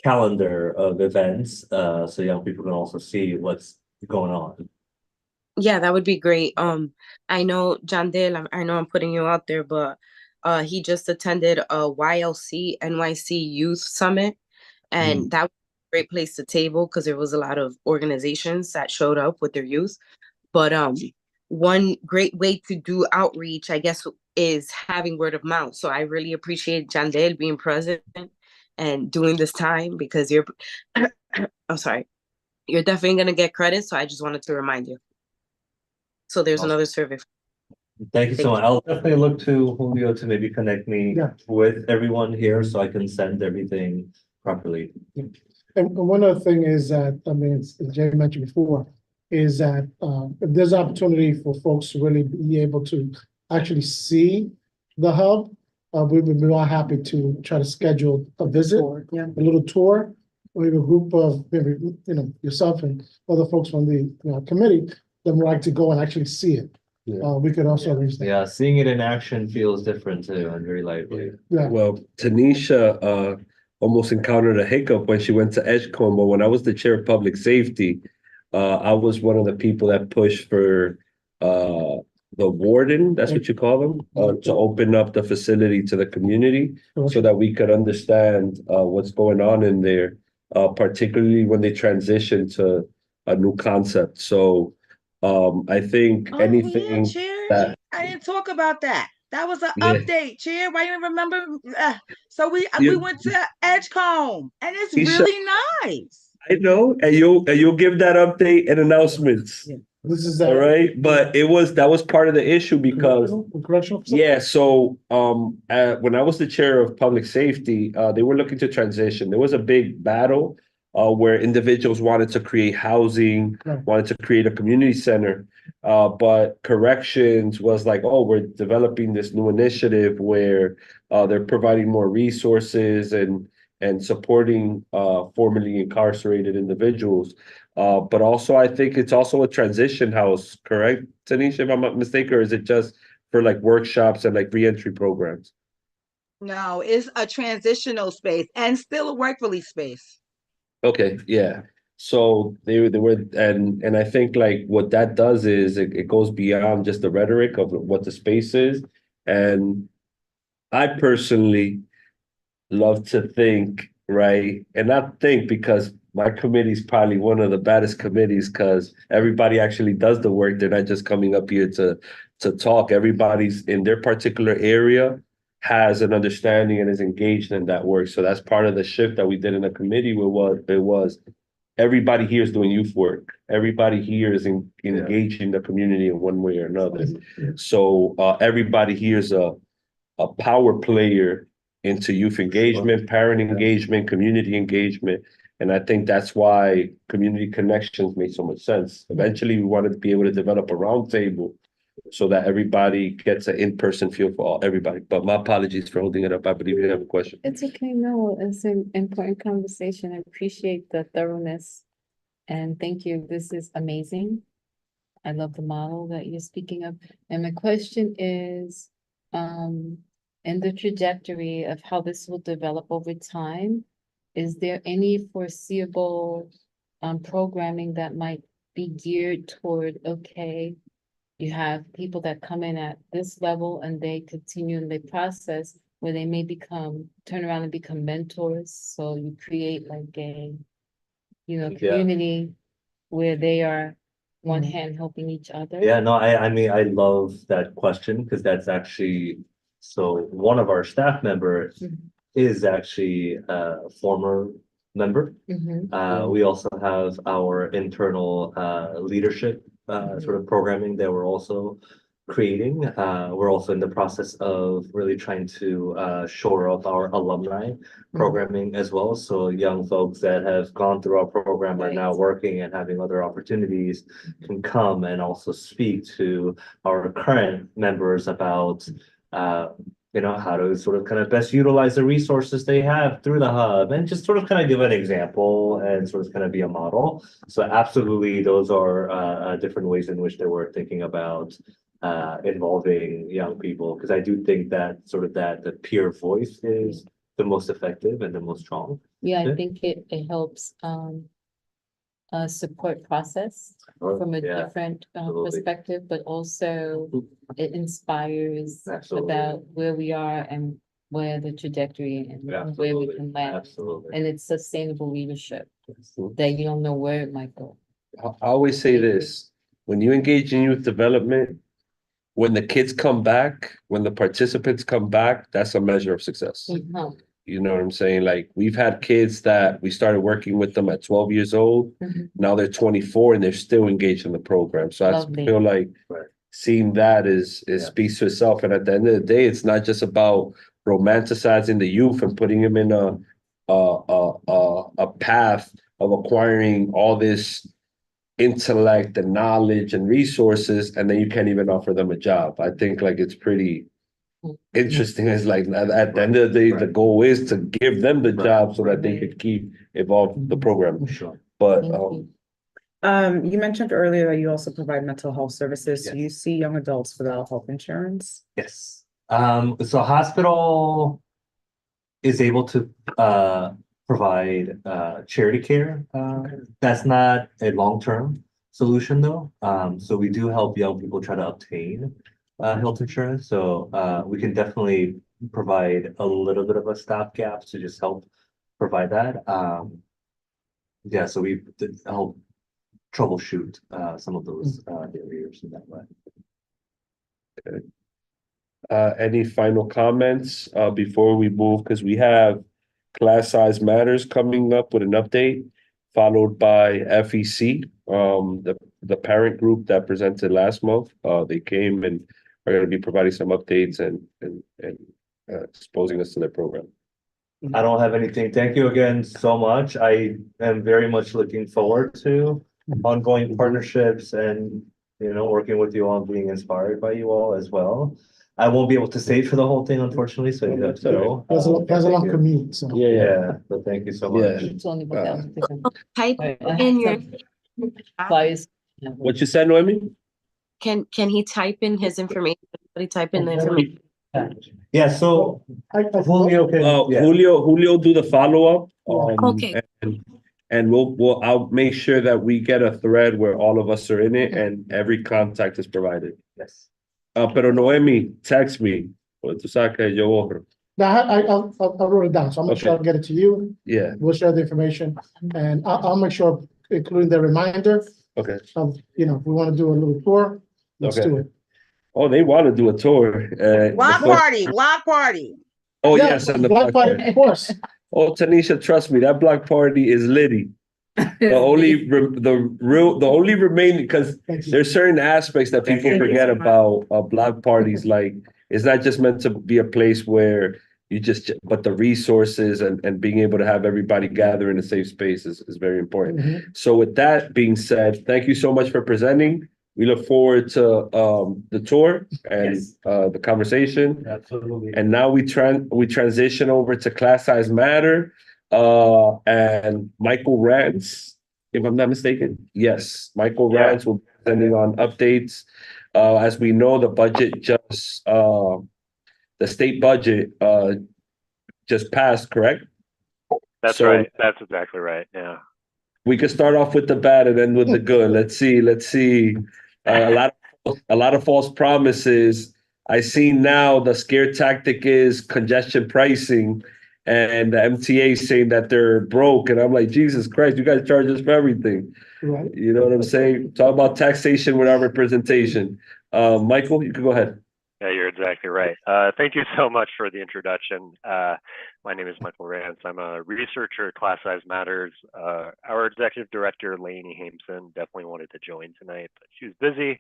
calendar of events, so young people can also see what's going on. Yeah, that would be great. I know, Jandel, I know I'm putting you out there, but He just attended a YLC NYC Youth Summit, and that was a great place to table because there was a lot of organizations that showed up with their youth. But one great way to do outreach, I guess, is having word of mouth. So I really appreciate Jandel being present and doing this time because you're I'm sorry, you're definitely gonna get credit. So I just wanted to remind you. So there's another survey. Thank you so much. I'll definitely look to Julio to maybe connect me Yeah. with everyone here so I can send everything properly. And one other thing is that, I mean, as Jay mentioned before, is that if there's opportunity for folks to really be able to actually see the hub, we would be more happy to try to schedule a visit, a little tour, or even a group of maybe, yourself and other folks from the committee that would like to go and actually see it. We could also arrange that. Yeah, seeing it in action feels different too and very lively. Yeah. Well, Tanisha almost encountered a hiccup when she went to Edgecombe, but when I was the chair of public safety, I was one of the people that pushed for the warden, that's what you call them, to open up the facility to the community so that we could understand what's going on in there, particularly when they transition to a new concept. So I think anything Chair, that I didn't talk about that. That was an Yeah. update, Chair. Why you remember? So we You- went to Edgecombe, and it's Tisha- really nice. I know, and you'll give that update and announcements. This is All right, but that was part of the issue because correctional facility? yeah, so when I was the chair of public safety, they were looking to transition. There was a big battle where individuals wanted to create housing, Right. wanted to create a community center. But corrections was like, oh, we're developing this new initiative where they're providing more resources and supporting formerly incarcerated individuals. But also I think it's also a transition house, correct, Tanisha, if I'm not mistaken, or is it just for like workshops and like reentry programs? No, it's a transitional space and still a work release space. Okay, yeah. So they were, and I think like what that does is it goes beyond just the rhetoric of what the space is. And I personally love to think, right? And not think because my committee is probably one of the baddest committees because everybody actually does the work. They're not just coming up here to talk. Everybody's in their particular area has an understanding and is engaged in that work. So that's part of the shift that we did in the committee was everybody here is doing youth work. Everybody here is engaging the community in one way or another. So everybody here is a power player into youth engagement, parent engagement, community engagement. And I think that's why community connections made so much sense. Eventually, we wanted to be able to develop a roundtable so that everybody gets an in-person feel for everybody. But my apologies for holding it up. I believe you have a question. It's okay, no, it's an important conversation. I appreciate the thoroughness. And thank you. This is amazing. I love the model that you're speaking of. And my question is, in the trajectory of how this will develop over time, is there any foreseeable programming that might be geared toward, okay, you have people that come in at this level and they continue in the process where they may turn around and become mentors. So you create like a, community where they are one hand helping each other. Yeah, no, I mean, I love that question because that's actually, so one of our staff members is actually a former member. We also have our internal leadership sort of programming that we're also creating. We're also in the process of really trying to shore up our alumni programming as well. So young folks that have gone through our program are now working and having other opportunities can come and also speak to our current members about how to sort of kind of best utilize the resources they have through the hub and just sort of kind of give an example and sort of kind of be a model. So absolutely, those are different ways in which they were thinking about involving young people, because I do think that sort of that the peer voice is the most effective and the most strong. Yeah, I think it helps support process from a yeah, different absolutely. perspective, but also it inspires Absolutely. about where we are and where the trajectory and where we can land. Absolutely. And it's sustainable leadership that you don't know where it might go. I always say this, when you engage in youth development, when the kids come back, when the participants come back, that's a measure of success. Mhm. You know what I'm saying? Like, we've had kids that we started working with them at 12 years old. Mhm. Now they're 24 and they're still engaged in the program. So I Lovely. feel like Right. seeing that is Yeah. speaks to itself. And at the end of the day, it's not just about romanticizing the youth and putting them in a path of acquiring all this intellect and knowledge and resources, and then you can't even offer them a job. I think like it's pretty interesting. It's like at the end of the day, the goal is to give them the job so that they could keep evolving the program. Sure. But Thank you. You mentioned earlier that you also provide mental health services. Do Yes. you see young adults without health insurance? Yes. So hospital is able to provide charity care. That's not a long-term solution though. So we do help young people try to obtain health insurance. So we can definitely provide a little bit of a stopgap to just help provide that. Yeah, so we help troubleshoot some of those barriers in that way. any final comments before we move? Because we have class size matters coming up with an update, followed by FEC, the parent group that presented last month. They came and are going to be providing some updates and exposing us to their program. I don't have anything. Thank you again so much. I am very much looking forward to ongoing partnerships and, you know, working with you all, being inspired by you all as well. I won't be able to stay for the whole thing, unfortunately, so you have to go. There's a Thank long you. commute, so. Yeah, but thank you so much. It's only 1,000%. Type Right, in your, Flyers. What you said, Noemi? can he type in his information? Somebody type in the information. Yeah, so Julio can, yeah. Julio do the follow-up. Okay. And I'll make sure that we get a thread where all of us are in it and every contact is provided. Yes. Pero Noemi, text me. Pues tú sabes que yo borro. No, I wrote it down, so I'll make sure I'll get it to you. Yeah, We'll share the information and I'll make sure, including the reminder okay. of, you know, if we want to do a little tour, let's Okay. do it. Oh, they want to do a tour. Block party. Oh, Yeah, yes, and the Black block Party, party. of course. Oh, Tanisha, trust me, that block party is litty. The only remaining, because Thank you. there's certain aspects that people Thank you. forget about block parties. Like, it's not just meant to be a place where you but the resources and being able to have everybody gather in a safe space is very important. Mhm. So with that being said, thank you so much for presenting. We look forward to the tour and Yes. the conversation. Absolutely. And now we transition over to Class Size Matter. And Michael Rance, if I'm not mistaken. Yes, Michael Yeah. Rance will be presenting on updates. As we know, the budget the state budget just passed, correct? That's So- right. That's exactly right. Yeah. We could start off with the bad and end with the good. Let's see. A lot of false promises. I see now the scare tactic is congestion pricing, and the MTA saying that they're broke, and I'm like, Jesus Christ, you guys charge us for everything. Right. You know what I'm saying? Talk about taxation without representation. Michael, you can go ahead. Yeah, you're exactly right. Thank you so much for the introduction. My name is Michael Rance. I'm a researcher at Class Size Matters. Our executive director, Lainey Hameson, definitely wanted to join tonight, but she was busy.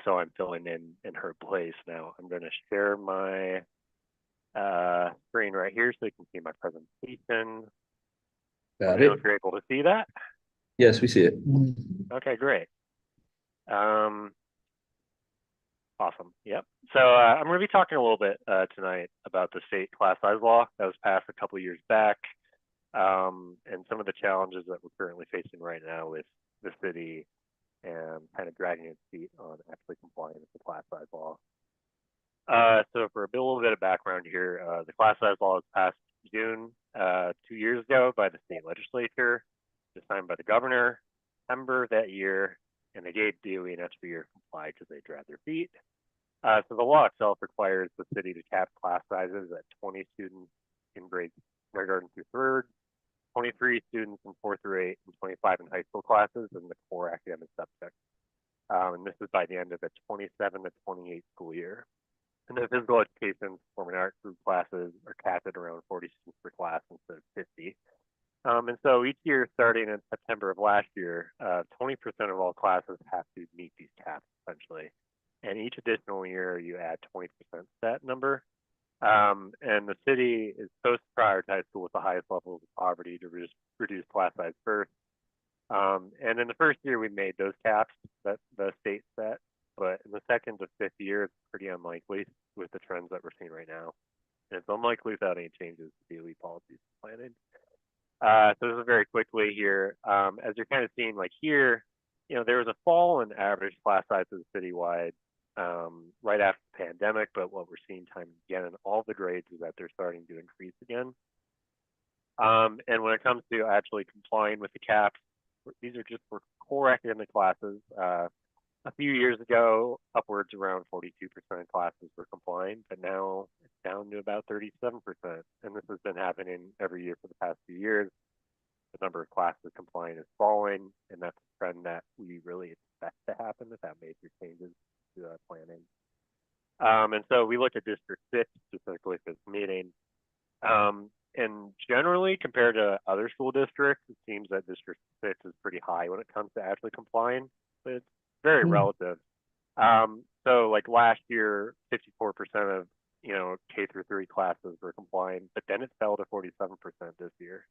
So I'm filling in her place now. I'm going to share my screen right here so you can see my presentation. Got Let me know it. if you're able to see that. Yes, we see it. Okay, great. Awesome. Yep. So I'm going to be talking a little bit tonight about the state class size law that was passed a couple of years back, and some of the challenges that we're currently facing right now with the city and kind of dragging its feet on actually complying with the class size law. So for a little bit of background here, the class size law was passed June 2 years ago by the state legislature, just signed by the governor. September that year, and they gave DOE an extra year to comply because they dragged their feet. So the law itself requires the city to cap class sizes at 20 students in grades kindergarten through third, 23 students in 4 through 8, and 25 in high school classes in the core academic subjects. And this is by the end of the 27 to 28 school year. And the physical education, performing arts group classes are capped at around 40 students per class instead of 50. And so each year, starting in September of last year, 20% of all classes have to meet these caps essentially. And each additional year, you add 20% to that number. And the city is supposed to prioritize schools with the highest levels of poverty to reduce class size first. And in the first year, we made those caps that the state set. But in the second to fifth year, it's pretty unlikely with the trends that we're seeing right now. And it's unlikely without any changes to DOE policies planning. So this is very quickly here. As you're kind of seeing like here, there was a fall in average class sizes citywide right after the pandemic, but what we're seeing time and again in all the grades is that they're starting to increase again. And when it comes to actually complying with the caps, these are just for core academic classes. A few years ago, upwards around 42% of classes were complying, but now it's down to about 37%. And this has been happening every year for the past few years. The number of classes complying is falling, and that's a trend that we really expect to happen without major changes to planning. And so we look at District 6 specifically for this meeting. And generally, compared to other school districts, it seems that District 6 is pretty high when it comes to actually complying, but it's very relative. So like last year, 54% of K through 3 classes were complying, but then it fell to 47% this year.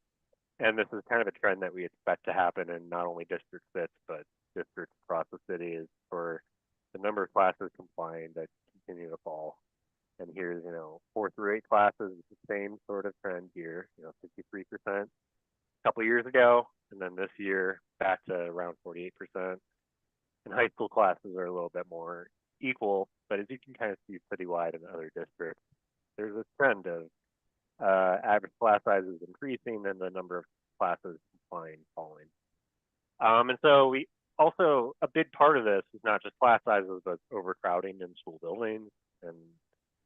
And this is kind of a trend that we expect to happen in not only District 6, but districts across the city, is for the number of classes complying that continue to fall. And here's 4 through 8 classes, the same sort of trend here, 53% a couple years ago, and then this year back to around 48%. And high school classes are a little bit more equal, but as you can kind of see citywide in other districts, there's a trend of average class sizes increasing and the number of classes complying falling. And so we also, a big part of this is not just class sizes, but overcrowding in school buildings and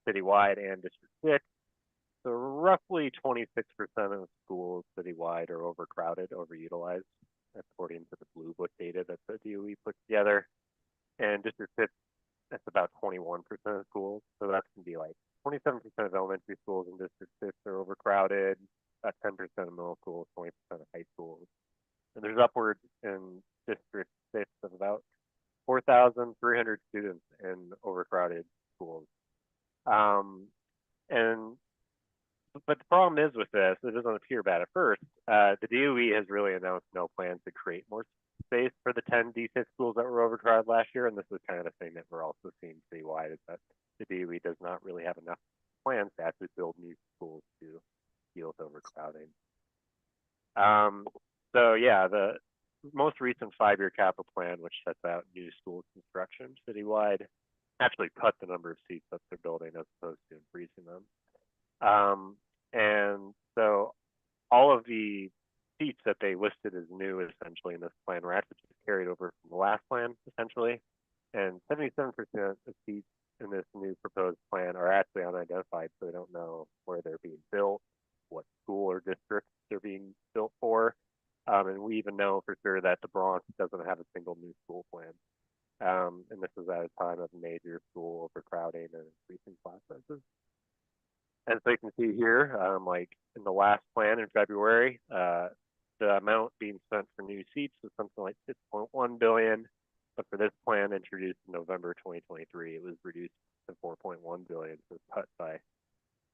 citywide and District 6. So roughly 26% of schools citywide are overcrowded, overutilized, according to the Blue Book data that the DOE put together. And District 6, that's about 21% of schools. So that can be like 27% of elementary schools in District 6 are overcrowded, about 10% of middle schools, 20% of high schools. And there's upwards in District 6 of about 4,300 students in overcrowded schools. But the problem is with this, it doesn't appear bad at first. The DOE has really announced no plans to create more space for the 10 D6 schools that were overcrowded last year. And this is kind of the thing that we're also seeing citywide, is that the DOE does not really have enough plans to actually build new schools to deal with overcrowding. So yeah, the most recent 5-year capital plan, which sets out new school construction citywide, actually cut the number of seats that they're building as opposed to increasing them. And so all of the seats that they listed as new essentially in this plan were actually just carried over from the last plan essentially. And 77% of seats in this new proposed plan are actually unidentified, so they don't know where they're being built, what school or district they're being built for. And we even know for sure that the Bronx doesn't have a single new school plan. And this is at a time of major school overcrowding and increasing class sizes. And so you can see here, like in the last plan in February, the amount being spent for new seats was something like $6.1 billion. But for this plan introduced in November 2023, it was reduced to $4.1 billion, so cut by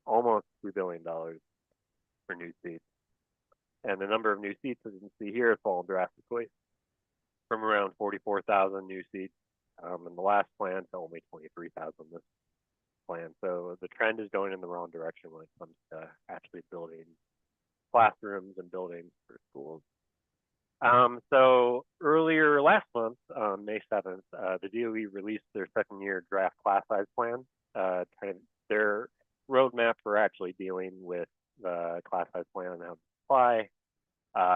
almost $3 billion for new seats. And the number of new seats, as you can see here, has fallen drastically from around 44,000 new seats in the last plan to only 23,000 this plan. So the trend is going in the wrong direction when it comes to actually building classrooms and buildings for schools. So earlier last month, May 7th, the DOE released their second-year draft class size plan, kind of their roadmap for actually dealing with the class size plan and how to apply.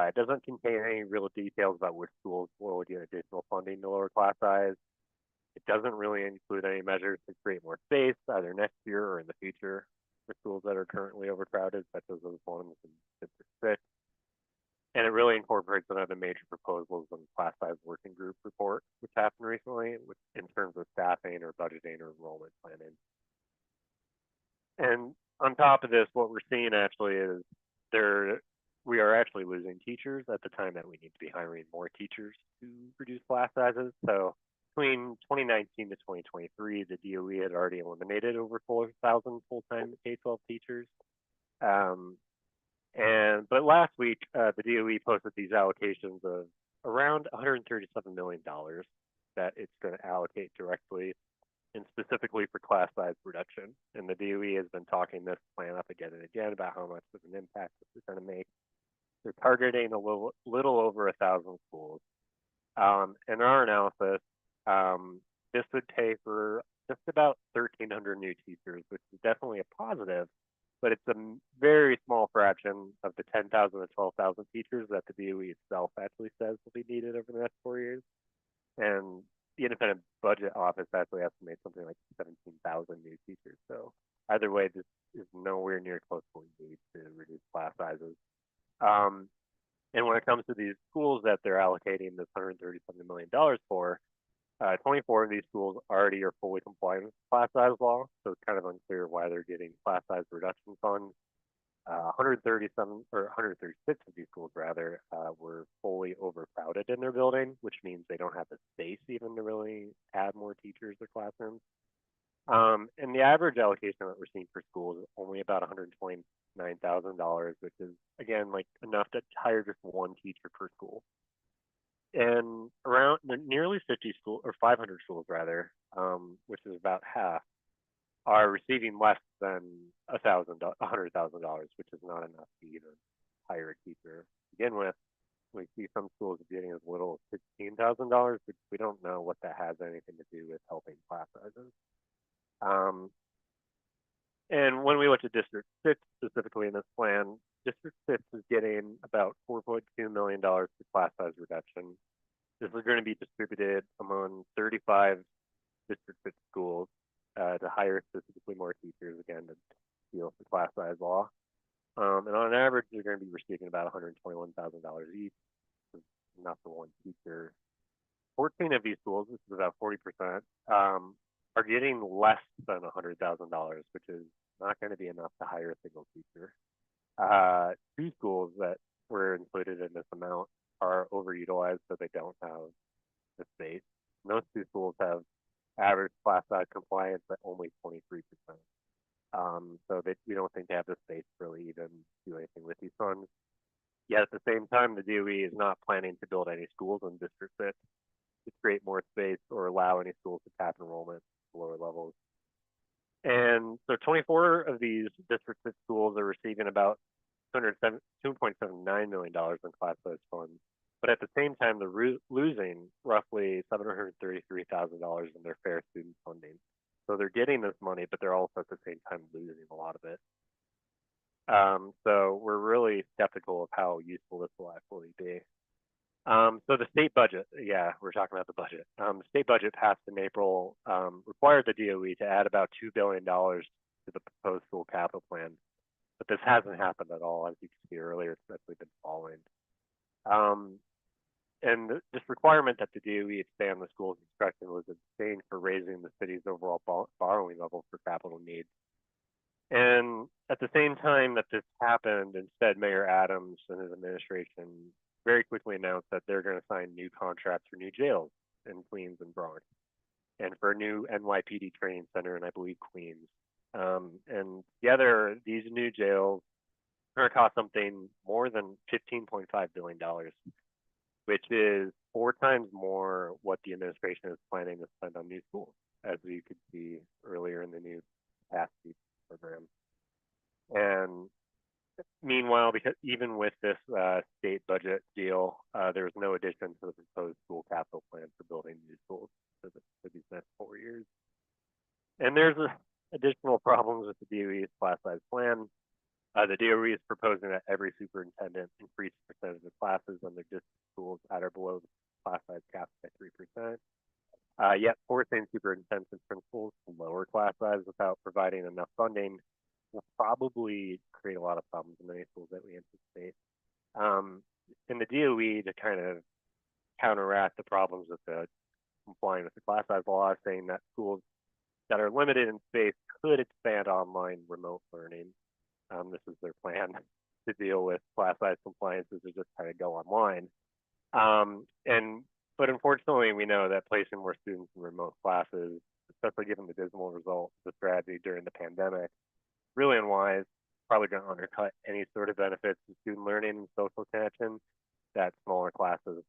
It doesn't contain any real details about which schools will get additional funding to lower class size. It doesn't really include any measures to create more space, either next year or in the future, for schools that are currently overcrowded, such as those ones in District 6. And it really incorporates one of the major proposals in the class size working group report, which happened recently, in terms of staffing or budgeting or enrollment planning. And on top of this, what we're seeing actually is we are actually losing teachers at the time that we need to be hiring more teachers to reduce class sizes. So between 2019 to 2023, the DOE had already eliminated over 4,000 full-time K-12 teachers. But last week, the DOE posted these allocations of around $137 million that it's going to allocate directly and specifically for class size reduction. And the DOE has been talking this plan up again and again about how much of an impact this is going to make. They're targeting a little over 1,000 schools. In our analysis, this would pay for just about 1,300 new teachers, which is definitely a positive, but it's a very small fraction of the 10,000 to 12,000 teachers that the DOE itself actually says will be needed over the next 4 years. And the Independent Budget Office actually estimates something like 17,000 new teachers. So either way, this is nowhere near close to what we need to reduce class sizes. And when it comes to these schools that they're allocating this $137 million for, 24 of these schools already are fully compliant with class size law, so it's kind of unclear why they're getting class size reduction funds. 137 or 136 of these schools rather were fully overcrowded in their building, which means they don't have the space even to really add more teachers or classrooms. And the average allocation that we're seeing for schools is only about $129,000, which is again like enough to hire just one teacher per school. And around nearly 50 schools, or 500 schools rather, which is about half, are receiving less than $100,000, which is not enough to even hire a teacher to begin with. We see some schools getting as little as $16,000, but we don't know what that has anything to do with helping class sizes. And when we look at District 6 specifically in this plan, District 6 is getting about $4.2 million for class size reduction. This is going to be distributed among 35 District 6 schools to hire specifically more teachers, again, to deal with the class size law. And on average, they're going to be receiving about $121,000 each, not for one teacher. 14 of these schools, which is about 40%, are getting less than $100,000, which is not going to be enough to hire a single teacher. 2 schools that were included in this amount are overutilized, so they don't have the space. And those 2 schools have average class size compliance at only 23%. So we don't think they have the space to really even do anything with these funds. Yet at the same time, the DOE is not planning to build any schools in District 6 to create more space or allow any schools to cap enrollment to lower levels. And so 24 of these District 6 schools are receiving about $2.79 million in class size funds. But at the same time, they're losing roughly $733,000 in their fair student funding. So they're getting this money, but they're also at the same time losing a lot of it. So we're really skeptical of how useful this will actually be. So the state budget, yeah, we're talking about the budget. The state budget passed in April required the DOE to add about $2 billion to the proposed school capital plan. But this hasn't happened at all, as you can see earlier, it's actually been falling. And this requirement that the DOE expand the school's construction was insane for raising the city's overall borrowing level for capital needs. And at the same time that this happened, instead, Mayor Adams and his administration very quickly announced that they're going to sign new contracts for new jails in Queens and Bronx, and for a new NYPD training center in, I believe, Queens. And together, these new jails are going to cost something more than $15.5 billion, which is 4 times more what the administration is planning to spend on new schools, as we could see earlier in the new capacity program. And meanwhile, because even with this state budget deal, there's no addition to the proposed school capital plan for building new schools for these next 4 years. And there's additional problems with the DOE's class size plan. The DOE is proposing that every superintendent increase percentage of classes when their district schools at or below the class size cap by 3%. Yet forcing superintendents and principals to lower class size without providing enough funding will probably create a lot of problems in many schools that we anticipate. In the DOE, to kind of counteract the problems with the complying with the class size law, saying that schools that are limited in space could expand online remote learning. This is their plan to deal with class size compliances, to just kind of go online. But unfortunately, we know that placing more students in remote classes, especially given the dismal results of the strategy during the pandemic, really unwise, probably going to undercut any sort of benefits to student learning and social connection that smaller classes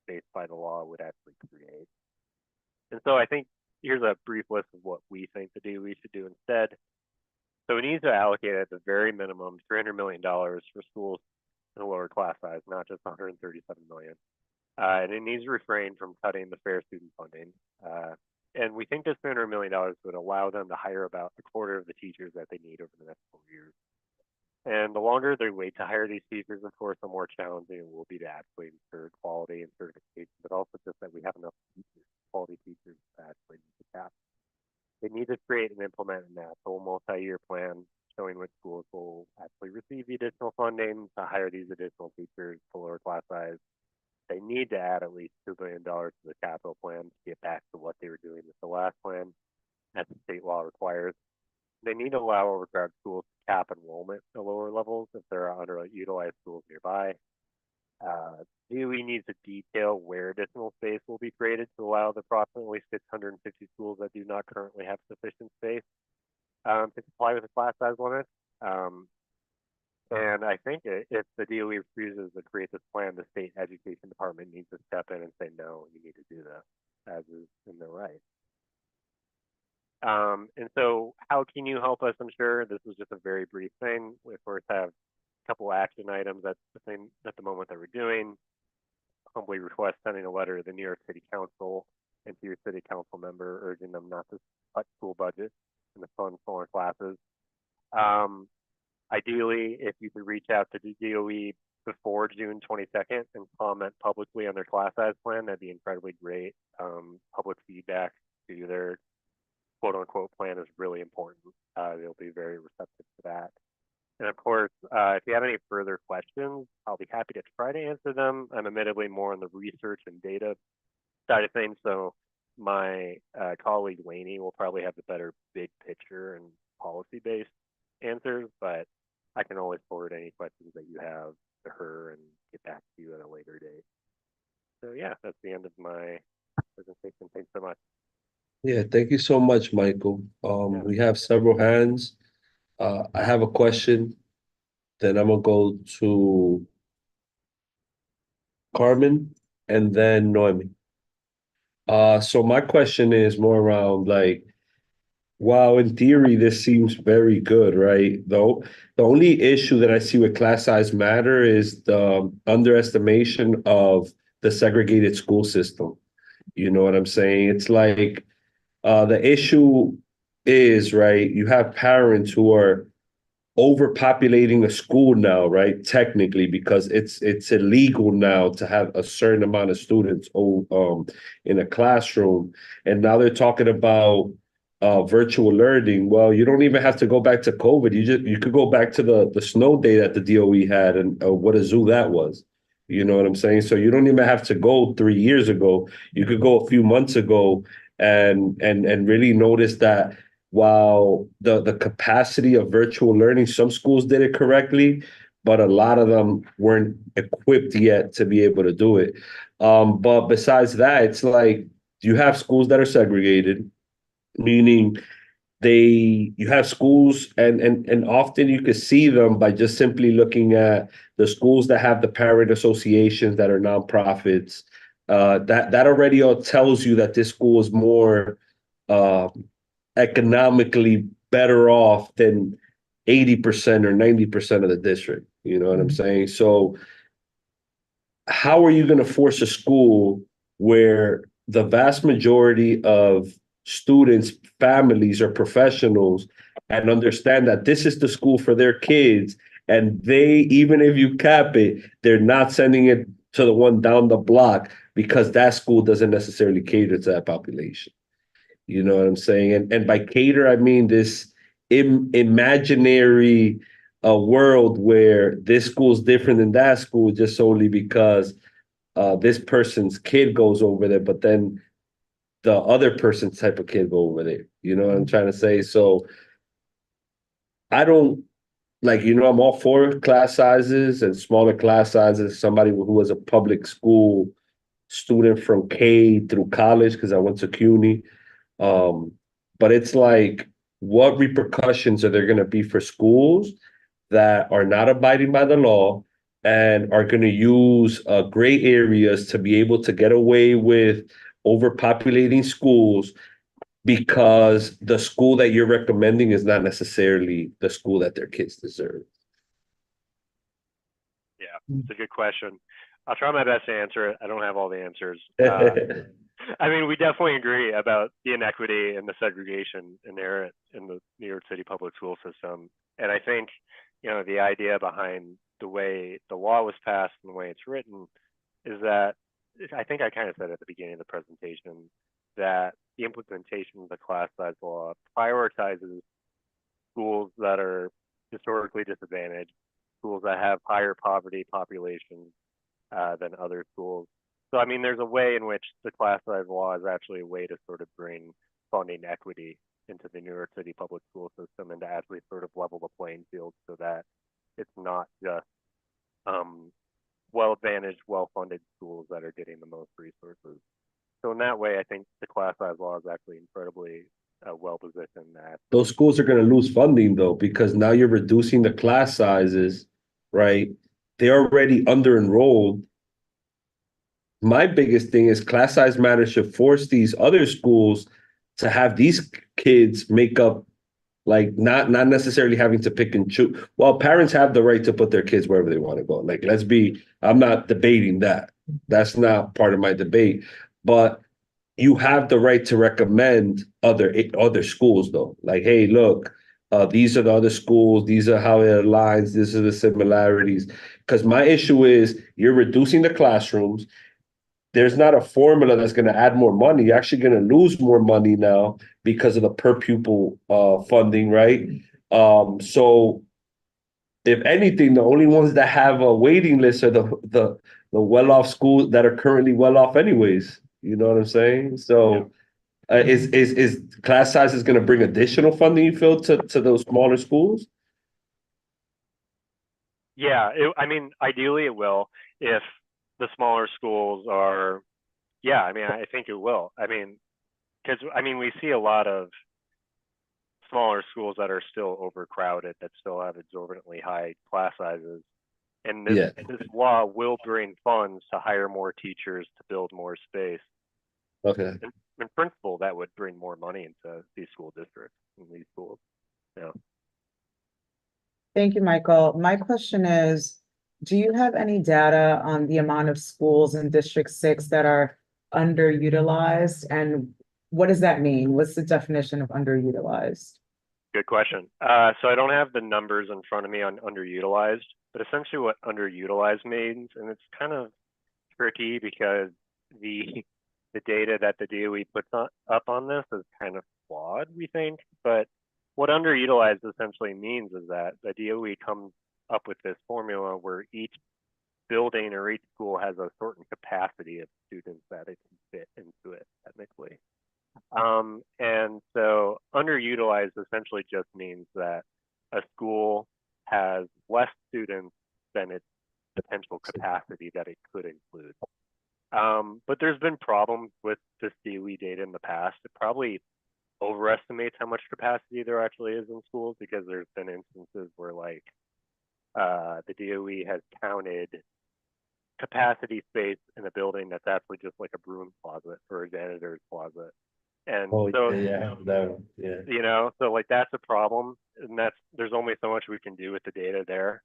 based by the law would actually create. And so I think here's a brief list of what we think the DOE should do instead. So we need to allocate at the very minimum $300 million for schools in a lower class size, not just $137 million. And it needs to refrain from cutting the fair student funding. And we think this $300 million would allow them to hire about a quarter of the teachers that they need over the next 4 years. And the longer they wait to hire these teachers, of course, the more challenging it will be to actually ensure quality and certification, but also just that we have enough teachers, quality teachers to actually meet the cap. They need to create and implement an actual multi-year plan showing which schools will actually receive the additional funding to hire these additional teachers to lower class size. They need to add at least $2 billion to the capital plan to get back to what they were doing with the last plan, as the state law requires. They need to allow overcrowded schools to cap enrollment at lower levels if there are underutilized schools nearby. DOE needs to detail where additional space will be created to allow the approximately 650 schools that do not currently have sufficient space to comply with the class size limit. And I think if the DOE refuses to create this plan, the state education department needs to step in and say, no, you need to do this, as is in their right. And so how can you help us? I'm sure this was just a very brief thing. We, of course, have a couple action items. That's the thing at the moment that we're doing. Humbly request sending a letter to the New York City Council and to your city council member, urging them not to cut school budgets and to fund smaller classes. Ideally, if you could reach out to the DOE before June 22nd and comment publicly on their class size plan, that'd be incredibly great. Public feedback to their quote unquote plan is really important. They'll be very receptive to that. And of course, if you have any further questions, I'll be happy to try to answer them. I'm admittedly more on the research and data side of things, so my colleague Lainey will probably have the better big picture and policy-based answers, but I can always forward any questions that you have to her and get back to you at a later date. So yeah, that's the end of my presentation. Thanks so much. Yeah, thank you so much, Michael. We have several hands. I have a question. Then I'm gonna go to Carmen and then Noemi. So my question is more around like, wow, in theory, this seems very good, right? Though the only issue that I see with class size matter is the underestimation of the segregated school system. You know what I'm saying? It's like the issue is, right, you have parents who are overpopulating a school now, right? Technically, because it's illegal now to have a certain amount of students in a classroom. And now they're talking about virtual learning. Well, you don't even have to go back to COVID. You could go back to the snow day that the DOE had and what a zoo that was. You know what I'm saying? So you don't even have to go 3 years ago. You could go a few months ago and really notice that while the capacity of virtual learning, some schools did it correctly, but a lot of them weren't equipped yet to be able to do it. But besides that, it's like you have schools that are segregated, meaning you have schools and often you can see them by just simply looking at the schools that have the parent associations that are nonprofits. That already tells you that this school is more economically better off than 80% or 90% of the district. You know what I'm saying? So how are you going to force a school where the vast majority of students, families, or professionals and understand that this is the school for their kids. And they, even if you cap it, they're not sending it to the one down the block because that school doesn't necessarily cater to that population. You know what I'm saying? And by cater, I mean this imaginary world where this school is different than that school just solely because this person's kid goes over there, but then the other person's type of kid go over there. You know what I'm trying to say? So I don't like, I'm all for class sizes and smaller class sizes. Somebody who was a public school student from K through college, because I went to CUNY. But it's like, what repercussions are there going to be for schools that are not abiding by the law and are going to use gray areas to be able to get away with overpopulating schools because the school that you're recommending is not necessarily the school that their kids deserve? Yeah, it's a good question. I'll try my best to answer it. I don't have all the answers. I mean, we definitely agree about the inequity and the segregation inherent in the New York City public school system. And I think, the idea behind the way the law was passed and the way it's written is that, I think I kind of said at the beginning of the presentation, that the implementation of the class size law prioritizes schools that are historically disadvantaged, schools that have higher poverty populations than other schools. So, I mean, there's a way in which the class size law is actually a way to sort of bring funding equity into the New York City public school system and to actually sort of level the playing field so that it's not just well-advantaged, well-funded schools that are getting the most resources. So in that way, I think the class size law is actually incredibly well-positioned. Those schools are going to lose funding, though, because now you're reducing the class sizes, right? They're already under-enrolled. My biggest thing is class size matters should force these other schools to have these kids make up, like not necessarily having to pick and choose. Well, parents have the right to put their kids wherever they want to go. Like, I'm not debating that. That's not part of my debate. But you have the right to recommend other schools, though. Like, hey, look, these are the other schools. These are how it aligns. These are the similarities. Because my issue is you're reducing the classrooms. There's not a formula that's going to add more money. You're actually going to lose more money now because of the per pupil funding, right? So if anything, the only ones that have a waiting list are the well-off schools that are currently well-off anyways. You know what I'm saying? So is class sizes going to bring additional funding, you feel, to those smaller schools? Yeah, I mean, ideally it will if the smaller schools are, I mean, I think it will. I mean, because, we see a lot of smaller schools that are still overcrowded, that still have exorbitantly high class sizes. And this law will bring funds to hire more teachers, to build more space. Okay. And in principle, that would bring more money into these school districts and these schools. Yeah. Thank you, Michael. My question is, do you have any data on the amount of schools in District 6 that are underutilized? And what does that mean? What's the definition of underutilized? Good question. So I don't have the numbers in front of me on underutilized, but essentially what underutilized means, and it's kind of tricky because the data that the DOE puts up on this is kind of flawed, we think. But what underutilized essentially means is that the DOE comes up with this formula where each building or each school has a certain capacity of students that it can fit into it technically. And so underutilized essentially just means that a school has less students than its potential capacity that it could include. But there's been problems with this DOE data in the past. It probably overestimates how much capacity there actually is in schools, because there's been instances where like the DOE has counted capacity space in a building that's actually just like a broom closet or a janitor's closet. And so like that's a problem, and there's only so much we can do with the data there.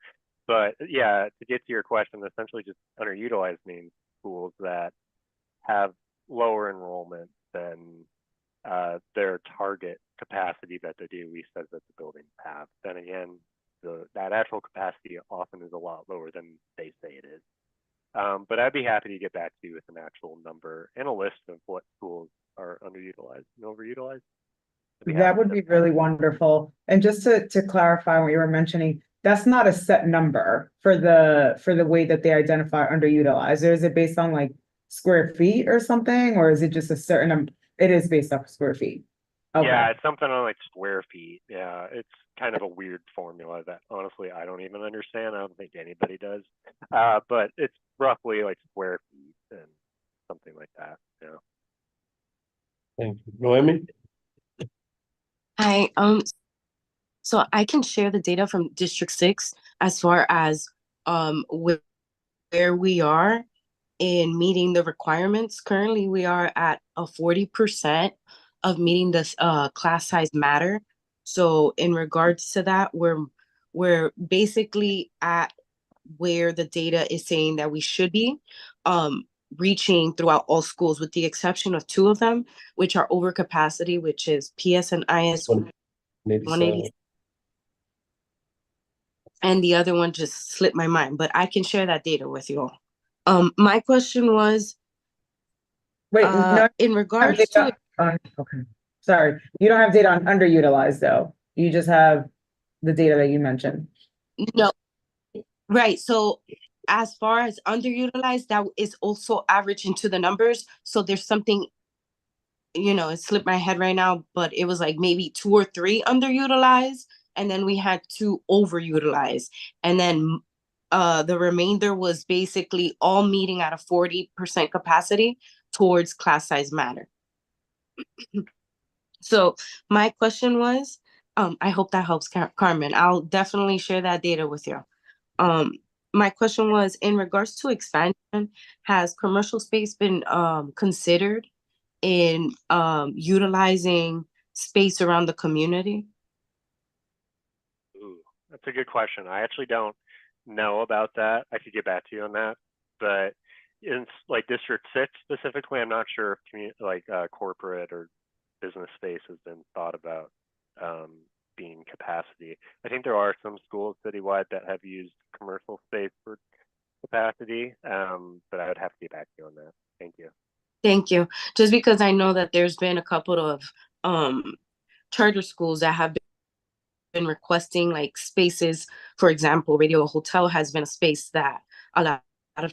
But yeah, to get to your question, essentially just underutilized means schools that have lower enrollment than their target capacity that the DOE says that the buildings have. Then again, that actual capacity often is a lot lower than they say it is. But I'd be happy to get back to you with an actual number and a list of what schools are underutilized and overutilized. That would be really wonderful. And just to clarify what you were mentioning, that's not a set number for the way that they identify underutilized. Or is it based on like square feet or something? Or is it just a certain, it is based off square feet? Okay. Yeah, it's something on like square feet. Yeah, it's kind of a weird formula that honestly I don't even understand. I don't think anybody does. But it's roughly like square feet and something like that. Yeah. Thank you. Noemi? Hi, so I can share the data from District 6 as far as where we are in meeting the requirements. Currently, we are at a 40% of meeting this class size matter. So in regards to that, we're basically at where the data is saying that we should be reaching throughout all schools, with the exception of two of them, which are over capacity, which is PS and IS 180. And the other one just slipped my mind, but I can share that data with you all. My question was, wait, no, in regards to okay, sorry, you don't have data on underutilized though. You just have the data that you mentioned. No, right. So as far as underutilized, that is also averaged into the numbers. So there's something, it slipped my head right now, but it was like maybe 2 or 3 underutilized, and then we had 2 overutilized, and then the remainder was basically all meeting at a 40% capacity towards class size matter. So my question was, I hope that helps, Carmen. I'll definitely share that data with you. My question was, in regards to expansion, has commercial space been considered in utilizing space around the community? Ooh, that's a good question. I actually don't know about that. I could get back to you on that. But in like District 6 specifically, I'm not sure if corporate or business space has been thought about being capacity. I think there are some schools citywide that have used commercial space for capacity, but I would have to get back to you on that. Thank you. Thank you. Just because I know that there's been a couple of charter schools that have been requesting like spaces. For example, Radio Hotel has been a space that a lot of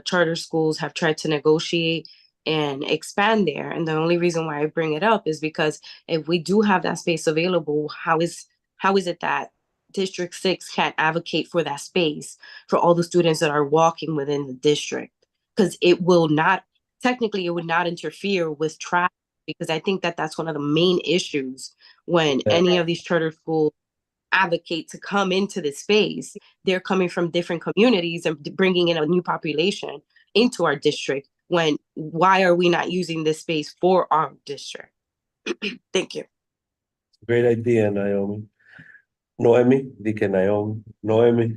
charter schools have tried to negotiate and expand there. And the only reason why I bring it up is because if we do have that space available, how is it that District 6 can't advocate for that space for all the students that are walking within the district? Because it would not interfere with traffic, because I think that that's one of the main issues when any of these charter schools advocate to come into this space. They're coming from different communities and bringing in a new population into our district. Why are we not using this space for our district? Thank you. Great idea, Naomi. Noemi, Noemi.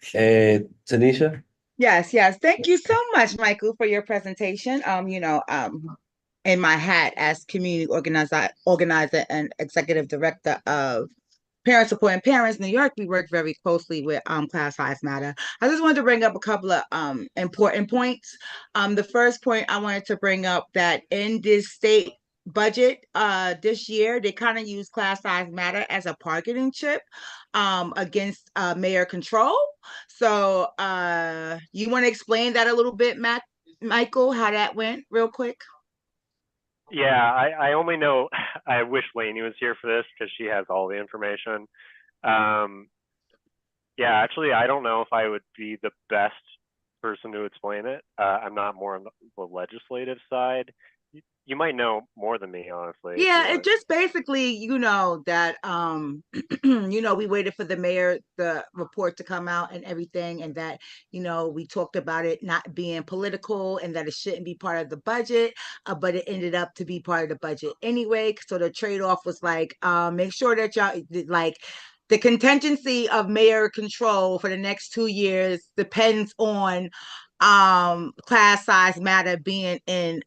Tanisha? Yes, yes. Thank you so much, Michael, for your presentation. In my hat as community organizer and executive director of Parent Supporting Parents New York, we work very closely with Class Size Matter. I just wanted to bring up a couple of important points. The first point I wanted to bring up, that in this state budget this year, they kind of use Class Size Matter as a bargaining chip against mayor control. So you want to explain that a little bit, Michael, how that went real quick? Yeah, I only know, I wish Lainey was here for this because she has all the information. Yeah, actually, I don't know if I would be the best person to explain it. I'm not more on the legislative side. You might know more than me, honestly. Yeah, it just basically, that, we waited for the report to come out and everything, and that, we talked about it not being political and that it shouldn't be part of the budget, but it ended up to be part of the budget anyway. So the trade-off was like, make sure that y'all, like, the contingency of mayor control for the next 2 years depends on Class Size Matter being in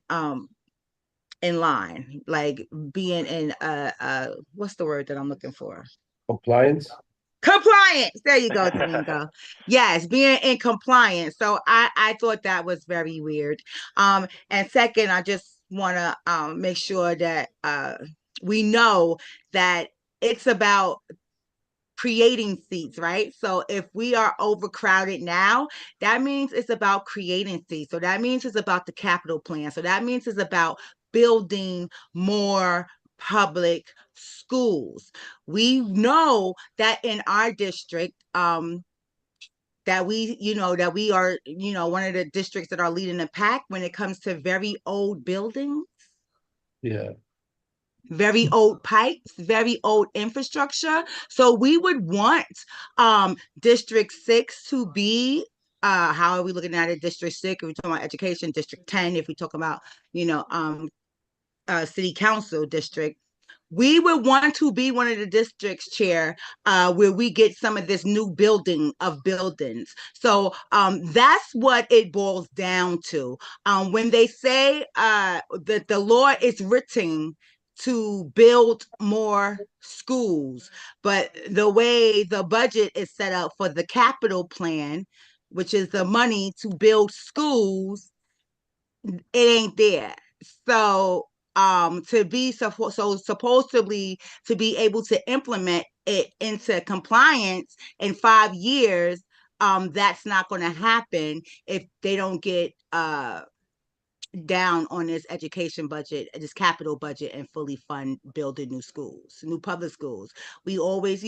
in line, like being in what's the word that I'm looking for? Compliance? Compliance. There you go, Domingo. Yes, being in compliance. So I thought that was very weird. And second, I just want to make sure that we know that it's about creating seats, right? So if we are overcrowded now, that means it's about creating seats. So that means it's about the capital plan. So that means it's about building more public schools. We know that in our district, that we are, one of the districts that are leading the pack when it comes to very old buildings. Yeah. Very old pipes, very old infrastructure. So we would want District 6 to be, how are we looking at it? District 6, if we're talking about education, District 10, if we talk about, city council district. We would want to be one of the districts, Chair, where we get some of this new building of buildings. So that's what it boils down to. When they say that the law is written to build more schools, but the way the budget is set up for the capital plan, which is the money to build schools, it ain't there. So to be supposedly to be able to implement it into compliance in 5 years, that's not going to happen if they don't get down on this education budget, this capital budget, and fully fund building new schools, new public schools. We always,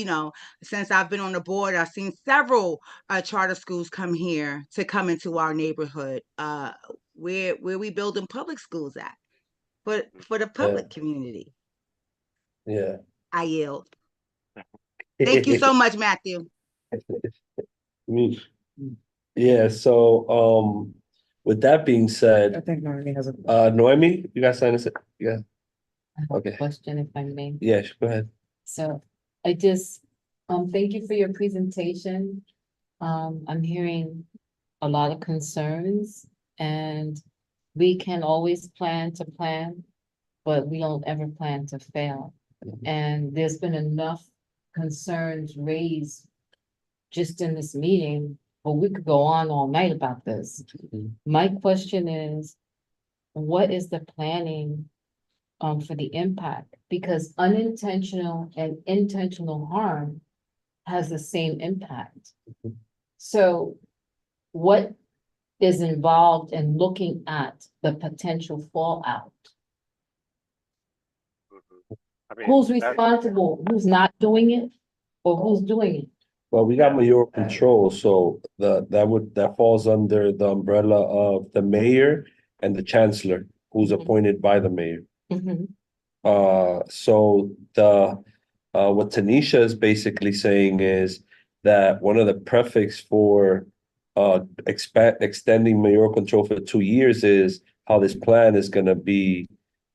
since I've been on the board, I've seen several charter schools come into our neighborhood, where we building public schools at, but for the public community. Yeah. I yield. Thank you so much, Matthew. Yeah, so with that being I said, think Noemi has a. Noemi, you got something to say? Yeah. I have a Okay. question if I may. Yeah, go ahead. So I just, thank you for your presentation. I'm hearing a lot of concerns and we can always plan to plan, but we don't ever plan to fail. And there's been enough concerns raised just in this meeting, but we could go on all night about this. My question is, what is the planning for the impact? Because unintentional and intentional harm has the same impact. So what is involved in looking at the potential fallout? I mean, Who's that's- responsible? Who's not doing it? Or who's doing it? Well, we got mayoral control, so that falls under the umbrella of the mayor and the chancellor, who's appointed by the mayor. So what Tanisha is basically saying is that one of the prefix for extending mayoral control for 2 years is how this plan is gonna be,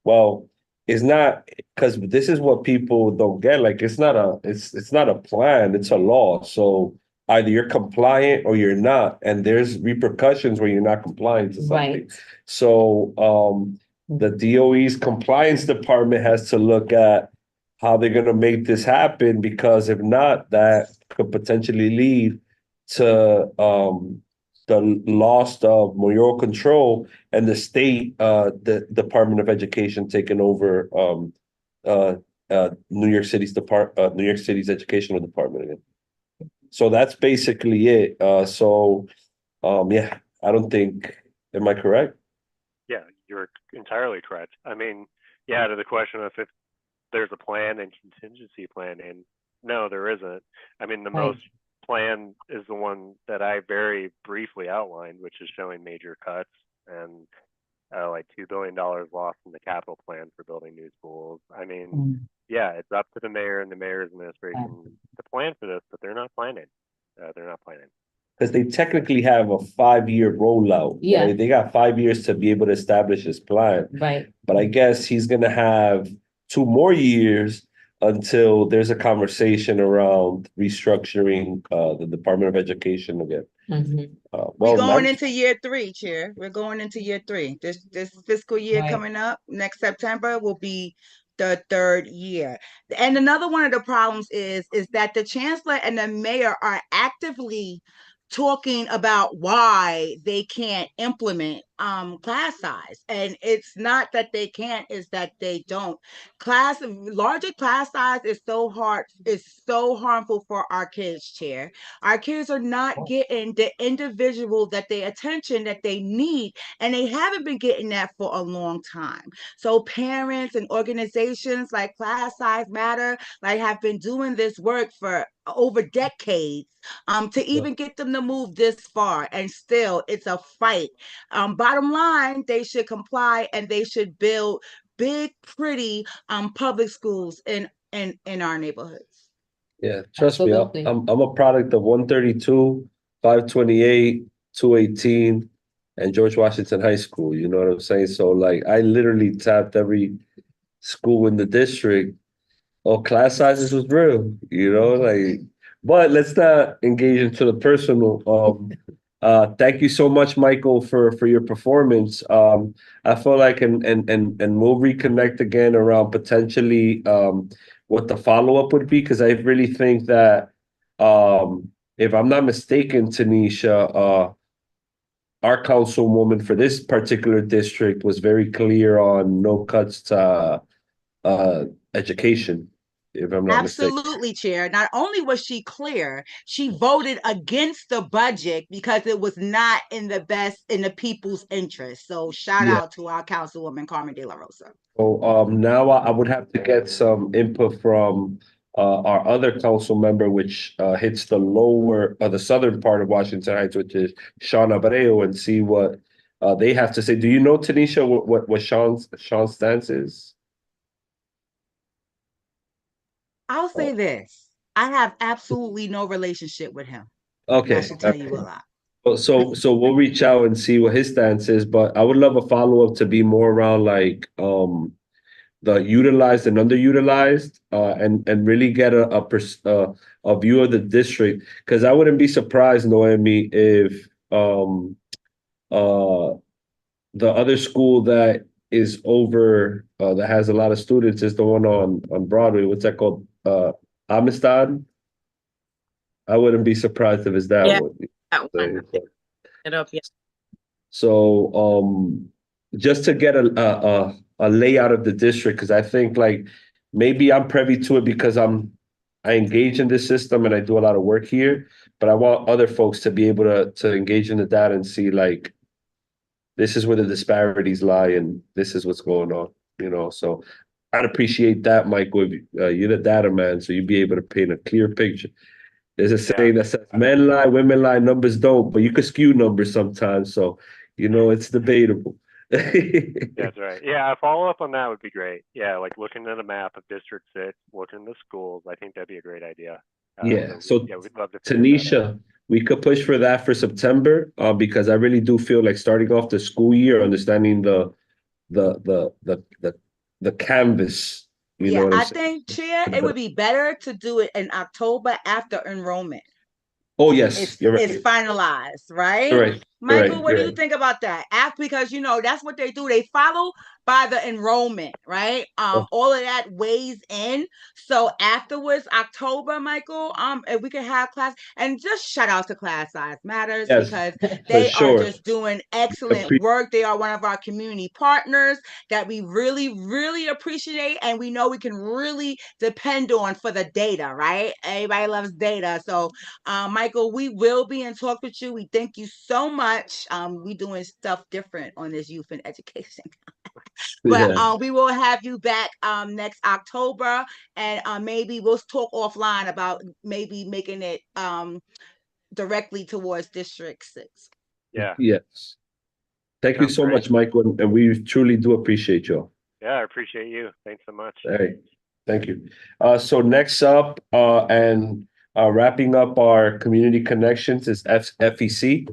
well, it's not, because this is what people don't get, like, it's not a plan, it's a law. So either you're compliant or you're not, and there's repercussions when you're not compliant to something. Right. So the DOE's compliance department has to look at how they're gonna make this happen, because if not, that could potentially lead to the loss of mayoral control and the state, the Department of Education taking over New York City's educational department again. So that's basically it. Yeah, I don't think, am I correct? Yeah, you're entirely correct. I mean, yeah, to the question of if there's a plan and contingency plan, and no, there isn't. I mean, the most plan is the one that I very briefly outlined, which is showing major cuts and like $2 billion lost in the capital plan for building new schools. I mean, yeah, it's up to the mayor and the mayor's administration to plan for this, but they're not planning. Because they technically have a 5-year rollout. Yeah. Right? They got 5 years to be able to establish his plan. Right. But I guess he's gonna have 2 more years until there's a conversation around restructuring the Department of Education again. Mhm. We're Well, going nice. into year 3, Chair. We're going into year 3. This fiscal year Right. coming up next September will be the 3rd year. And another one of the problems is that the chancellor and the mayor are actively talking about why they can't implement class size. And it's not that they can't, it's that they don't. Larger class size is so harmful for our kids, Chair. Our kids are not getting the individual attention that they need, and they haven't been getting that for a long time. So parents and organizations like Class Size Matter have been doing this work for over decades to even get them to move this far, and still it's a fight. Bottom line, they should comply and they should build big, pretty public schools in our neighborhoods. Yeah, trust me, Absolutely. I'm a product of 132, 528, 218, and George Washington High School. You know what I'm saying? So like, I literally tapped every school in the district. Oh, class sizes was real, you know, like. But let's not engage into the personal. Thank you so much, Michael, for your performance. I feel like and we'll reconnect again around potentially what the follow-up would be, because I really think that if I'm not mistaken, Tanisha, our councilwoman for this particular district was very clear on no cuts to education, if I'm not mistaken. Absolutely, Chair. Not only was she clear, she voted against the budget because it was not in the people's interest. So shout Yeah. out to our Councilwoman Carmen De La Rosa. So now I would have to get some input from our other council member, which hits the southern part of Washington Heights, which is Sean Abreu, and see what they have to say. Do you know, Tanisha, what Sean's stance is? I'll say this. I have absolutely no relationship with him. Okay. That should tell you a lot. So we'll reach out and see what his stance is, but I would love a follow-up to be more around like the utilized and underutilized, and really get a view of the district, because I wouldn't be surprised, Noemi, if the other school that is over that has a lot of students is the one on Broadway. What's that called? Amistad. I wouldn't be surprised if it's that Yeah, one. that one. It up, yeah. So just to get a layout of the district, because I think like maybe I'm privy to it because I engage in this system and I do a lot of work here, but I want other folks to be able to engage in the data and see like this is where the disparities lie and this is what's going on, you know. So I'd appreciate that, Michael. You're the data man, so you'd be able to paint a clear picture. There's a saying that says men lie, women lie, numbers don't, but you could skew numbers sometimes. So, you know, it's debatable. That's right. Yeah, a follow-up on that would be great. Yeah, like looking at a map of District 6, looking at the schools, I think that'd be a great idea. Yeah, so yeah, we'd love to figure that out. Tanisha, we could push for that for September, because I really do feel like starting off the school year, understanding the canvas, you know what I'm I saying? think, Chair, it would be better to do it in October after enrollment. Oh, yes, you're right. It's finalized, right? You're right. Michael, what do you right. think about that? Because you know that's what they do. They follow by the enrollment, right? All of that weighs in. So afterwards, October, Michael, if we can have class, and just shout out to Class Size Matters, Yes, because for they sure. are just doing excellent work. They are one of our community partners that we really, really appreciate, and we know we can really depend on for the data, right? Everybody loves data. So Michael, we will be in talk with you. We thank you so much. We doing stuff different on this youth and education. But we will have you back next October, and maybe we'll talk offline about maybe making it directly towards District 6. Yeah. Yes. Thank you Sounds so great. much, Michael, and we truly do appreciate you. Yeah, I appreciate you. Thanks so much. All right. Thank you. So next up, and wrapping up our community connections is FEC.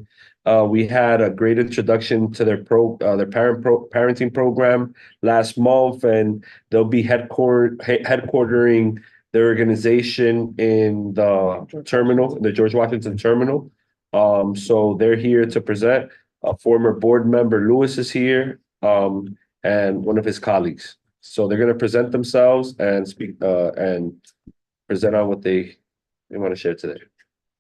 We had a great introduction to their parenting program last month, and they'll be headquartering their organization in the terminal, the George Washington terminal. So they're here to present. A former board member, Lewis, is here, and one of his colleagues. So they're gonna present themselves and speak, and present on what they want to share today.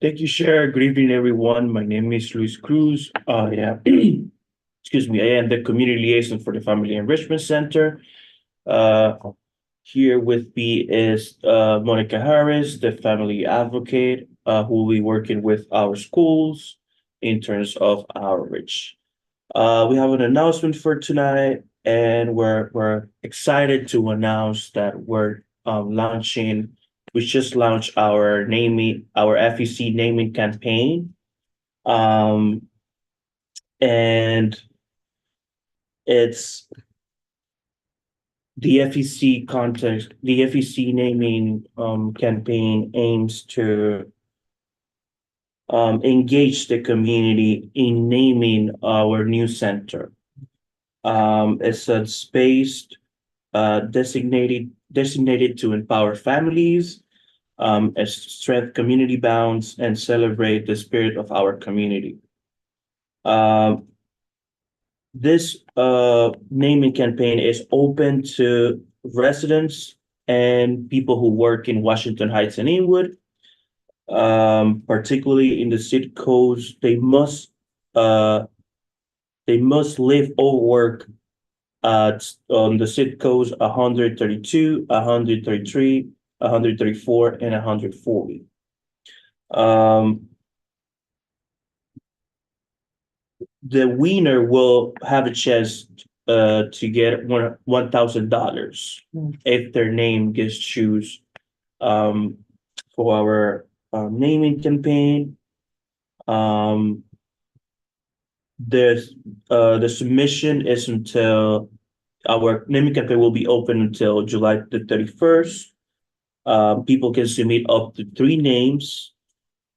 Thank you, Chair. Good evening, everyone. My name is Luis Cruz. Yeah, excuse me. I am the community liaison for the Family Enrichment Center. Here with me is Monica Harris, the family advocate, who will be working with our schools in terms of outreach. We have an announcement for tonight, and we're excited to announce that we're launching. We just launched our FEC naming campaign. And it's the FEC naming campaign aims to engage the community in naming our new center. It's a space designated to empower families, strengthen community bonds, and celebrate the spirit of our community. This naming campaign is open to residents and people who work in Washington Heights and Inwood. Particularly in the zip codes, they must live or work on the zip codes 132, 133, 134, and 140. The winner will have a chance to get $1,000 if their name gets chosen for our naming campaign. The submission is until our naming campaign will be open until July the 31st. People can submit up to 3 names.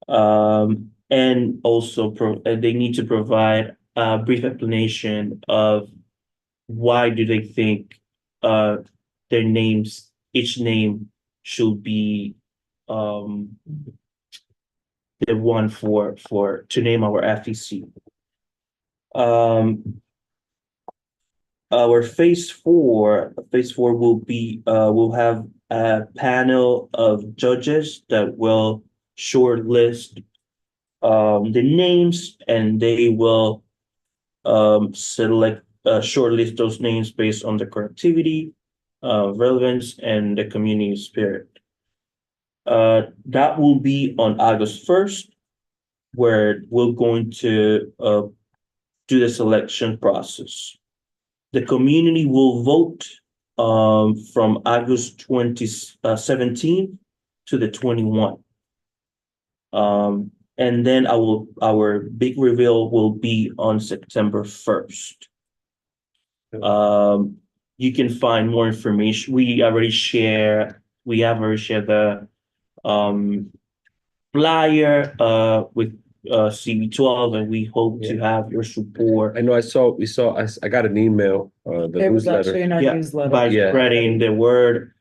And also they need to provide a brief explanation of why do they think their names, each name should be the one to name our FEC. Our phase four will have a panel of judges that will shortlist the names, and they will shortlist those names based on the connectivity, relevance, and the community spirit. That will be on August 1st, where we're going to do the selection process. The community will vote from August 2017 to the 21. And then our big reveal will be on September 1st. You can find more information. We have already shared the flyer with CB12, and we hope to have your support. I know I got an email, the It was newsletter. actually in our newsletter. By spreading the word.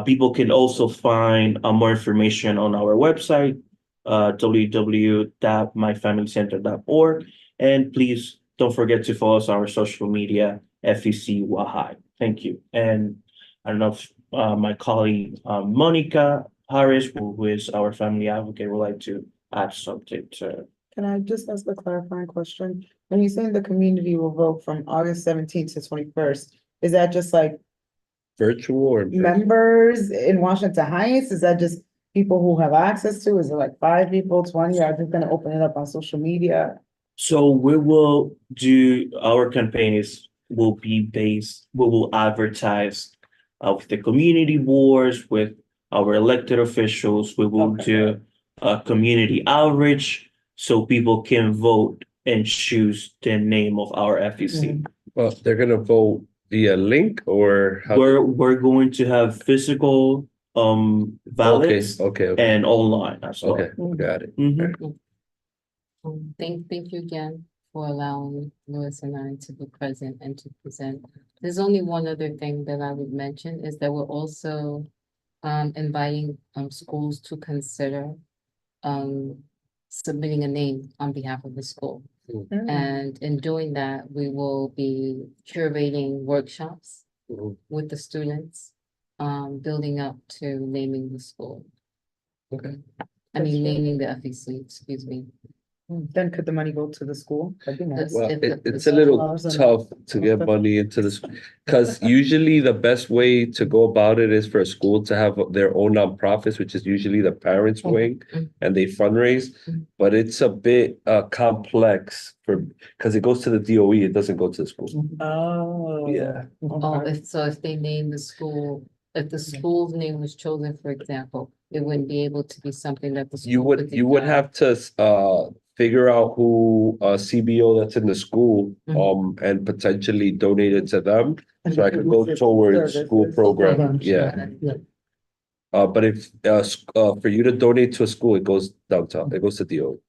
People can also find more information on our website, www.myfamilycenter.org. And please don't forget to follow us on our social media, FEC Wahai. Thank you. And I don't know if my colleague Monica Harris, who is our family advocate, would like to add something to. Can I just ask a clarifying question? When you're saying the community will vote from August 17th to 21st, is that just like Virtual or in person? members in Washington Heights? Is that just people who have access to? Is it like 5 people, 20? Are just gonna open it up on social media? So we will do our campaign we will advertise with the community boards, with our elected officials. We will do community outreach so people can vote and choose the name of our FEC. Well, they're gonna vote via link or how? We're going to have physical ballots Okay. and online as well. Okay, got it. Mhm. Thank you again for allowing Louis and I to be present and to present. There's only one other thing that I would mention is that we're also inviting schools to consider submitting a name on behalf of the school. Mm. And in doing that, we will be curating workshops Mhm. with the students, building up to naming the school. Okay. I mean, That's right. naming the FEC, excuse me. Then could the money go to the school? That'd be nice. Well, If the- it's a little $1,000. tough to get money into this, because usually the best way to go about it is for a school to have their own nonprofits, which is usually the parents' wing, and they fundraise. But it's a bit complex because it goes to the DOE, it doesn't go to the school. Oh. Yeah. Oh, if they name the school, if the school's name was chosen, for example, it wouldn't be able to be something that the. You school would, could you would decide. have to figure out who CBO that's in the school, and potentially donate it to them. So I could go towards school program, Programs, yeah. Yeah. But if for you to donate to a school, it goes downtown, it goes to DO.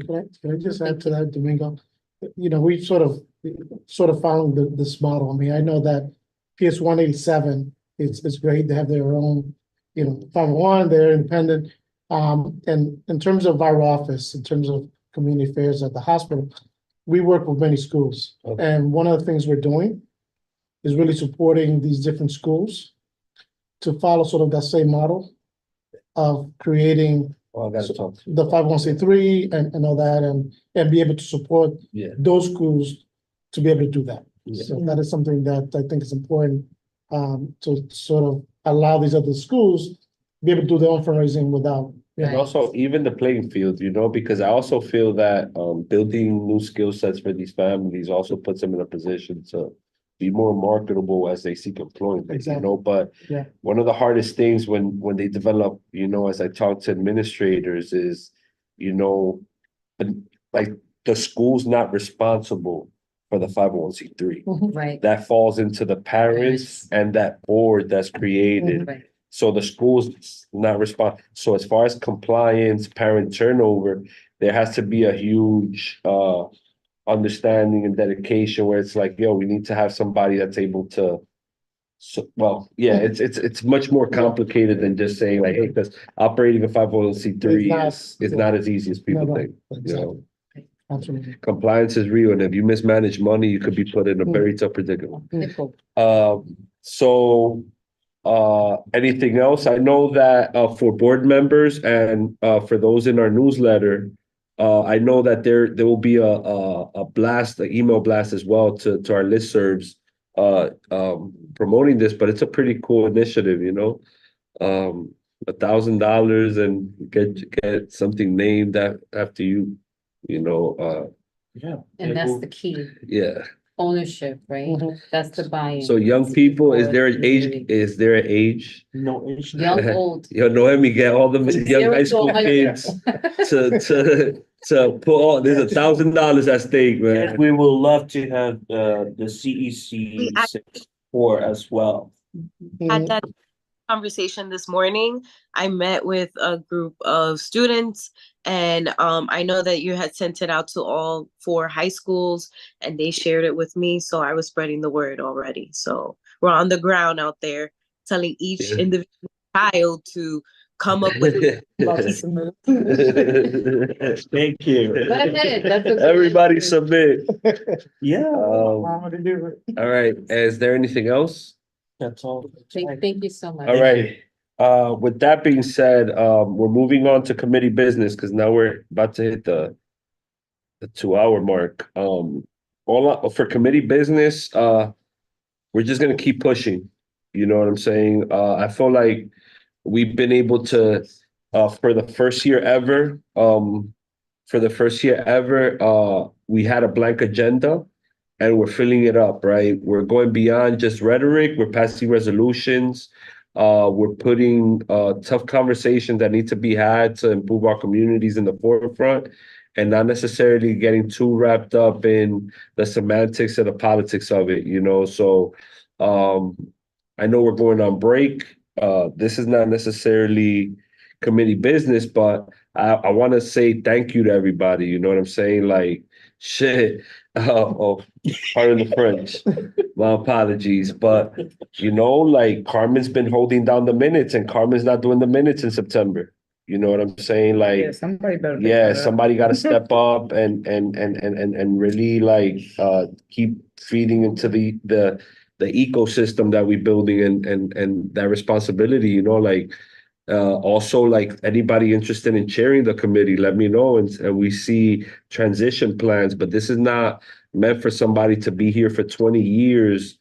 Can I just add to that, Domingo? You know, we sort of found this model. I mean, I know that PS 187, it's great. They have their own, 501, they're independent. And in terms of our office, in terms of community affairs at the hospital, we work with many schools. Okay. And one of the things we're doing is really supporting these different schools to follow sort of that same model of creating Oh, I gotta talk to you. the 501(c)(3) and all that, and be able to support Yeah. those schools to be able to do that. Yeah. So that is something that I think is important, to sort of allow these other schools to be able to do their own fundraising without. And also even the playing field, because I also feel that building new skill sets for these families also puts them in a position to be more marketable as they seek employment, Exactly. but Yeah. one of the hardest things when they develop, as I talk to administrators is, like the school's not responsible for the 501(c)(3). Right, That falls into the parents and that board that's created. right. So the school's not so as far as compliance, parent turnover, there has to be a huge understanding and dedication where it's like, yo, we need to have somebody that's able to. So, well, yeah, it's much more complicated than just saying like, hey, because operating a 501(c)(3) is not as easy as people No, think, exactly. Absolutely. Compliance is real, and if you mismanage money, you could be put in a very tough predicament. So anything else? I know that for board members and for those in our newsletter, I know that there will be a blast, an email blast as well to our listservs promoting this, but it's a pretty cool initiative, $1,000 and get something named after you, Yeah. And that's the key, yeah. ownership, right? That's the buy-in. So young people, is For there the an age? community. Is there an age? No age. Young, old. Noemi get all the young 0 high to school 100. kids to put all. There's $1,000 at stake, man. And we will love to have the CEC 6-4 as well. Had that conversation this morning. I met with a group of students, and I know that you had sent it out to all 4 high schools, and they shared it with me. So I was spreading the word already. So we're on the ground out there telling each individual child to come up with Thank you. Go ahead, that's okay. Everybody submit. Yeah. All right. Is there anything else? That's all. Thank you so much. All right. With that being said, we're moving on to committee business because now we're about to hit the 2-hour mark. For committee business, we're just gonna keep pushing. You know what I'm saying? I feel like we've been able to, for the first year ever, we had a blank agenda. And we're filling it up, right? We're going beyond just rhetoric. We're passing resolutions. We're putting tough conversations that need to be had to improve our communities in the forefront and not necessarily getting too wrapped up in the semantics and the politics of it, So I know we're going on break. This is not necessarily committee business, but I want to say thank you to everybody. You know what I'm saying? Like, shit. Pardon the French. My apologies. But, like Carmen's been holding down the minutes and Carmen's not doing the minutes in September. You know what I'm saying? Like, Yeah, somebody better pick yeah, that up. somebody got to step up and really like keep feeding into the ecosystem that we're building and that responsibility, you know, like also like anybody interested in chairing the committee, let me know and we see transition plans, but this is not meant for somebody to be here for 20 years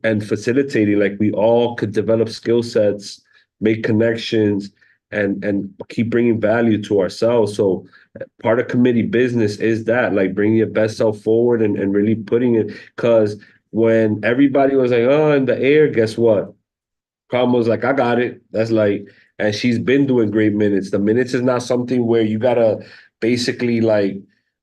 and facilitating. Like we all could develop skill sets, make connections, and keep bringing value to ourselves. So part of committee business is that, like bringing your best self forward and really putting it. Because when everybody was like, oh, in the air, guess what? Carmen was like, I got it. That's like, and she's been doing great minutes. The minutes is not something where you gotta basically like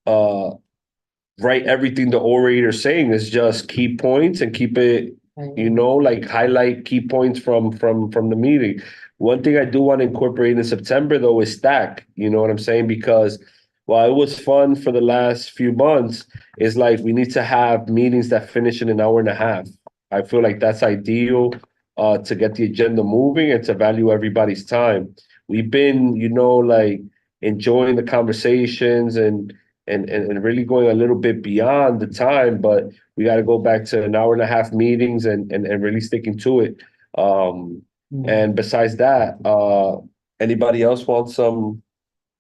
write everything the orator's saying. It's just key points and keep it, you know, like highlight key points from the meeting. One thing I do want to incorporate in September though is stack. You know what I'm saying? Because while it was fun for the last few months, it's like we need to have meetings that finish in an hour and a half. I feel like that's ideal to get the agenda moving and to value everybody's time. We've been, you know, like enjoying the conversations and really going a little bit beyond the time, but we got to go back to an hour and a half meetings and really sticking to it. And besides that, anybody else want some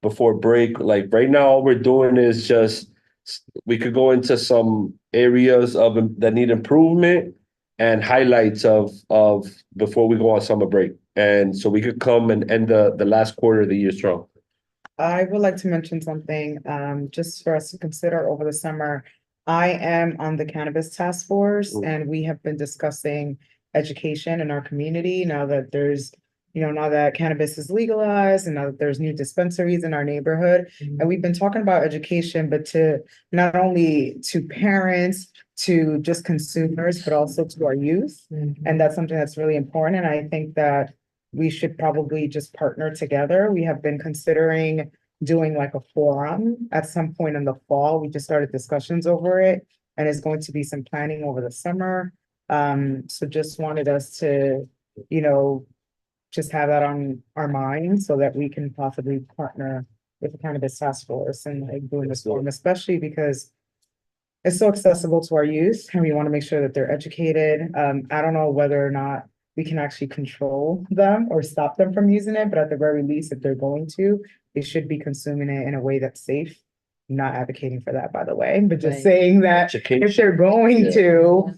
before break? Like right now, all we're doing is just we could go into some areas of that need improvement and highlights of before we go on summer break, and so we could come and end the last quarter of the year strong. I would like to mention something, just for us to consider over the summer. I am on the cannabis task force and we have been discussing education in our community now that there's, you know, now that cannabis is legalized and now that there's new dispensaries in our neighborhood. And we've been talking about education, but to not only to parents, to just consumers, but also to our youth. And that's something that's really important. And I think that we should probably just partner together. We have been considering doing like a forum at some point in the fall. We just started discussions over it and there's going to be some planning over the summer. So just wanted us to, you know, just have that on our mind so that we can possibly partner with the cannabis task force and like doing this forum, especially because it's so accessible to our youth and we want to make sure that they're educated. I don't know whether or not we can actually control them or stop them from using it, but at the very least, if they're going to, they should be consuming it in a way that's safe. I'm not advocating for that, by the way, but just saying that if they're going to,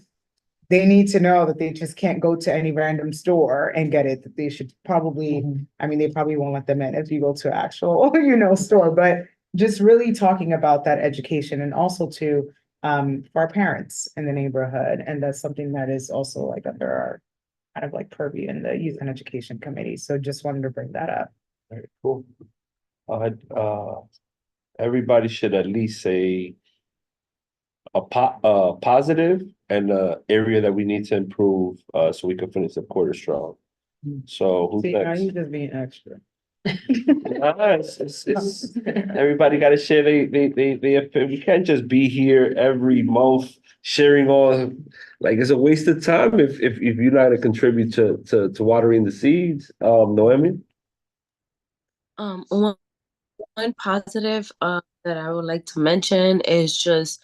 they need to know that they just can't go to any random store and get it, that they should probably, I mean, they probably won't let them in if you go to an actual, you know, store, but just really talking about that education and also to for our parents in the neighborhood. And that's something that is also like under our kind of like purview in the Youth and Education Committee. So just wanted to bring that up. Very cool. Everybody should at least say a positive and a area that we need to improve so we can finish the quarter strong. So who's See, now next? you just being extra. It's everybody got to share. We can't just be here every month sharing all. Like it's a waste of time if you're not to contribute to watering the seeds. Noemi. One positive that I would like to mention is just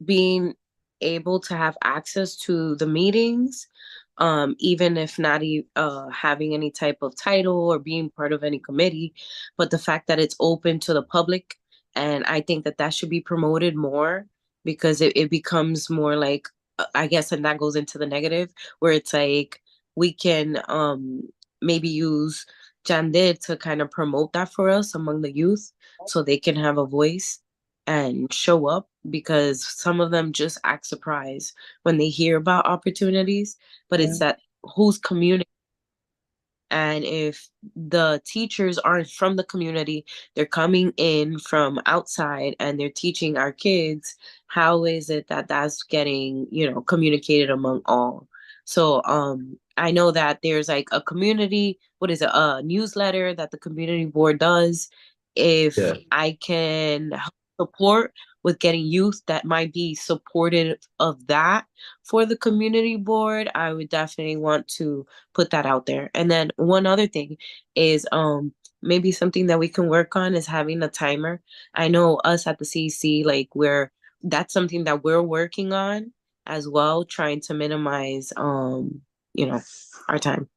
being able to have access to the meetings. Even if not having any type of title or being part of any committee, but the fact that it's open to the public. And I think that that should be promoted more because it becomes more like, I guess, and that goes into the negative where it's like, we can maybe use Jandid to kind of promote that for us among the youth so they can have a voice and show up, because some of them just act surprised when they hear about opportunities, but it's that whose community. And if the teachers aren't from the community, they're coming in from outside and they're teaching our kids, how is it that that's getting, communicated among all? So I know that there's like a community, a newsletter that the community board does. If I can help support with getting youth that might be supportive of that for the community board, I would definitely want to put that out there. And then one other thing is maybe something that we can work on is having a timer. I know us at the CEC, like that's something that we're working on as well, trying to minimize our time.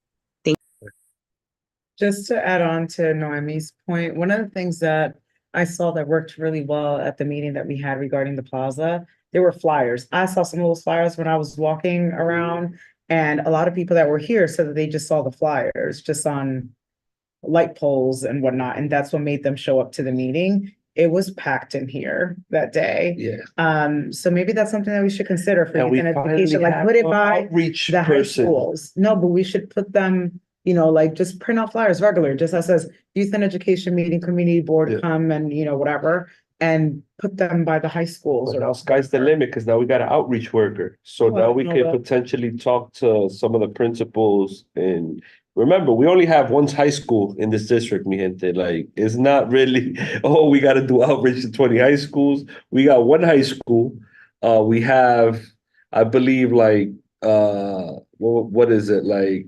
Just to add on to Noemi's point, one of the things that I saw that worked really well at the meeting that we had regarding the plaza, there were flyers. I saw some of those flyers when I was walking around, and a lot of people that were here said that they just saw the flyers just on light poles and whatnot, and that's what made them show up to the meeting. It was packed in here that day. Yeah. So maybe that's something that we should consider for And we youth and finally education, like have put it an by outreach the high person. schools. No, but we should put them, like just print out flyers regular, just that says youth and education meeting, community board, Yeah. come and, whatever, and put them by the high schools. But or now sky's the limit, because now we got an outreach worker. So Well, now we you know could that. potentially talk to some of the principals. And remember, we only have one high school in this district, mi gente. Like, it's not really, oh, we got to do outreach to 20 high schools. We got one high school. We have, I believe, like, what is it, like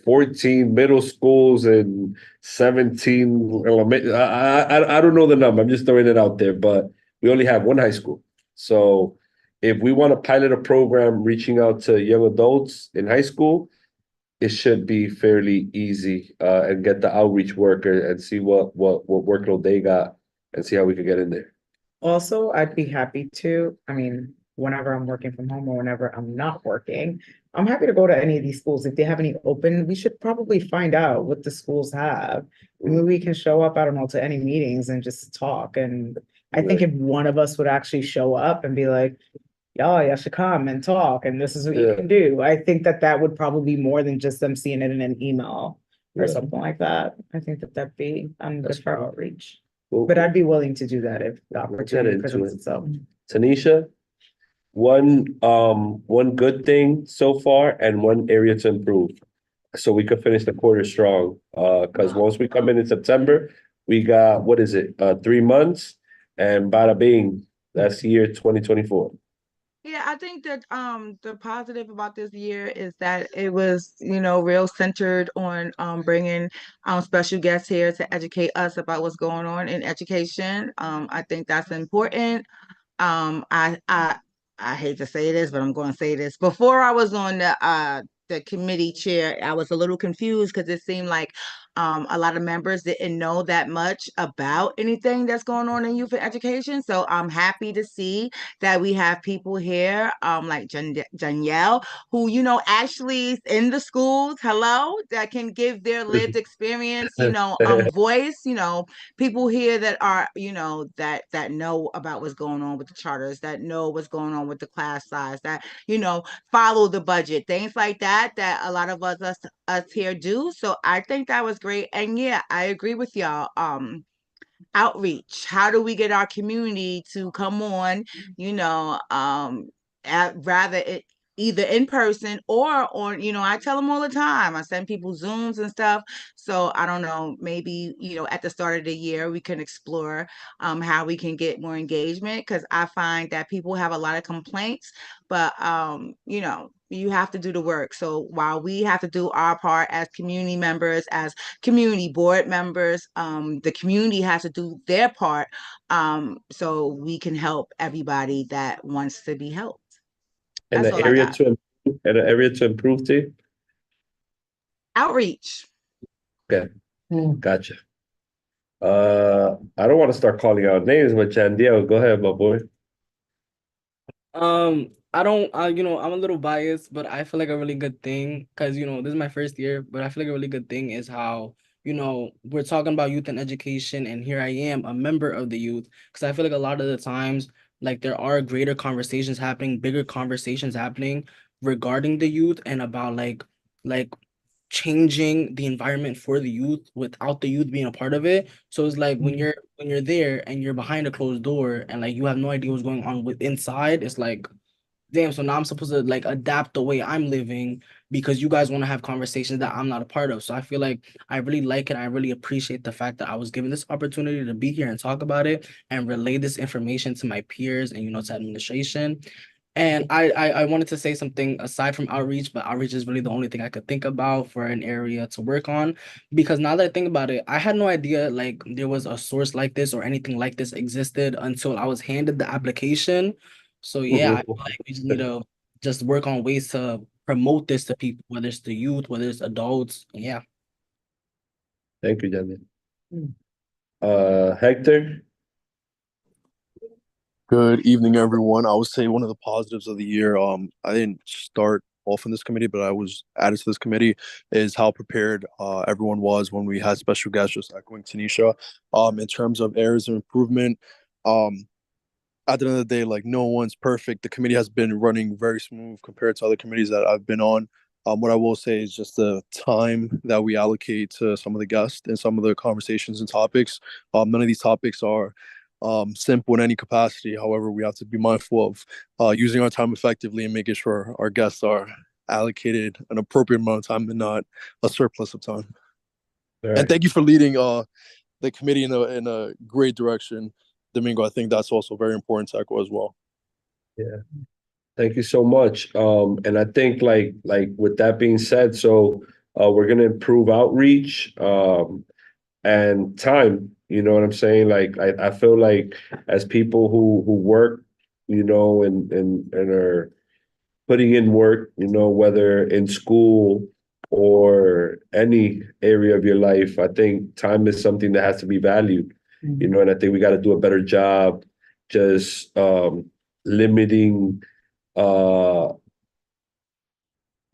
14 middle schools and 17 elementary. I don't know the number. I'm just throwing it out there, but we only have one high school. So if we want to pilot a program reaching out to young adults in high school, it should be fairly easy, and get the outreach worker and see what workload they got and see how we could get in there. Also, I'd be happy to, whenever I'm working from home or whenever I'm not working, I'm happy to go to any of these schools. If they have any open, we should probably find out what the schools have. Maybe we can show up, I don't know, to any meetings and just talk. And I think if one of us would actually show up and be like, y'all should come and talk, and this is what you Yeah. can do. I think that would probably be more than just them seeing it in an email or Yeah. something like that. I think that'd be good That's for fine. outreach. Cool. But I'd be willing to do that if the We'll get opportunity into presents it. itself. Tanisha, one good thing so far and one area to improve, so we could finish the quarter strong. Because once we come in September, we got, what is it, 3 months, and bada bing, that's year 2024. Yeah, I think that the positive about this year is that it was, real centered on bringing special guests here to educate us about what's going on in education. I think that's important. I hate to say this, but I'm going to say this. Before I was on the committee chair, I was a little confused because it seemed like a lot of members didn't know that much about anything that's going on in youth and education. So I'm happy to see that we have people here, like Danielle, who, actually is in the schools, that can give their lived experience, voice, people here that are, that know about what's going on with the charters, that know what's going on with the class size, that, follow the budget, things like that a lot of us here do. So I think that was great. And yeah, I agree with y'all. Outreach. How do we get our community to come on, either in person or on, I tell them all the time, I send people Zooms and stuff. So I don't know, maybe, at the start of the year, we can explore how we can get more engagement, because I find that people have a lot of complaints, but, you have to do the work. So while we have to do our part as community members, as community board members, the community has to do their part, so we can help everybody that wants to be helped. And That's the all I area got. to improve, T? Outreach. Okay, gotcha. I don't want to start calling out names, but Chandiel, go ahead, my boy. I don't, I'm a little biased, but I feel like a really good thing, because, this is my first year, but I feel like a really good thing is how, we're talking about youth and education, and here I am, a member of the youth, because I feel like a lot of the times, like, there are greater conversations happening, bigger conversations happening regarding the youth and about, like changing the environment for the youth without the youth being a part of it. So it's like when you're there and you're behind a closed door and like you have no idea what's going on with inside, it's like damn, so now I'm supposed to like adapt the way I'm living because you guys want to have conversations that I'm not a part of. So I feel like I really like it. I really appreciate the fact that I was given this opportunity to be here and talk about it and relay this information to my peers and, to administration. And I wanted to say something aside from outreach, but outreach is really the only thing I could think about for an area to work on. Because now that I think about it, I had no idea like there was a source like this or anything like this existed until I was handed the application. So yeah, I feel like we just need to just work on ways to promote this to people, whether it's the youth, whether it's adults. Yeah. Thank you, Daniel. Hector? Good evening, everyone. I would say one of the positives of the year, I didn't start off in this committee, but I was added to this committee, is how prepared everyone was when we had special guests, just echoing Tanisha. In terms of areas of improvement, at the end of the day, like no one's perfect. The committee has been running very smooth compared to other committees that I've been on. What I will say is just the time that we allocate to some of the guests and some of the conversations and topics. None of these topics are simple in any capacity. However, we have to be mindful of using our time effectively and making sure our guests are allocated an appropriate amount of time and not a surplus of time. And thank you for leading the committee in a great direction, Domingo. I think that's also very important to echo as well. Yeah. Thank you so much. And I think like with that being said, so we're gonna improve outreach and time. You know what I'm saying? Like I feel like as people who work, and are putting in work, whether in school or any area of your life, I think time is something that has to be valued. And I think we got to do a better job just limiting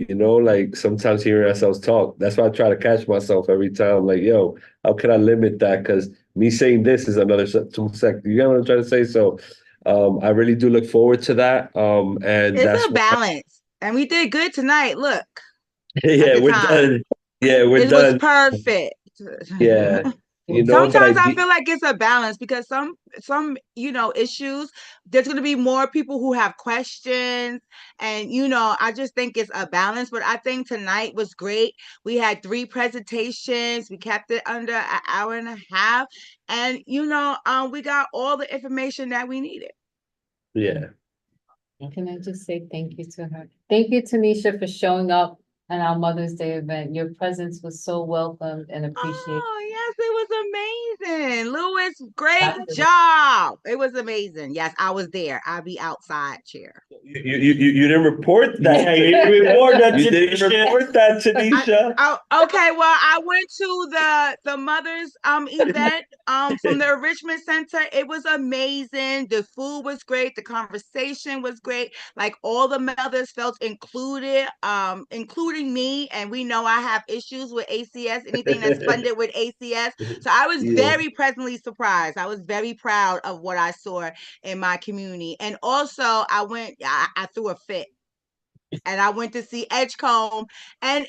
like sometimes hearing ourselves talk. That's why I try to catch myself every time. Like, yo, how can I limit that? Because me saying this is another 2 seconds. You know what I'm trying to say? So I really do look forward to that. And It's that's a balance. And we did good tonight. Look. Yeah, we're done. Yeah, we're it done. was perfect. Yeah. But Sometimes I feel like it's a balance because some issues, there's going to be more people who have questions, and I just think it's a balance. But I think tonight was great. We had 3 presentations. We kept it under an hour and a half, and we got all the information that we needed. Yeah. Can I just say thank you to her? Thank you, Tanisha, for showing up at our Mother's Day event. Your presence was so welcomed and appreciated. Oh, yes, it was amazing. Louis, great job. It was amazing. Yes, I was there. I'll be outside chair. You didn't report that. Yeah, you didn't report that, You didn't Tanisha. report that, Tanisha. Okay, well, I went to the mothers event from the Enrichment Center. It was amazing. The food was great. The conversation was great. Like all the mothers felt included, including me. And we know I have issues with ACS, anything that's funded with ACS. So I was very pleasantly surprised. I was very proud of what I saw in my community. And also I threw a fit. And I went to see Edgecombe, and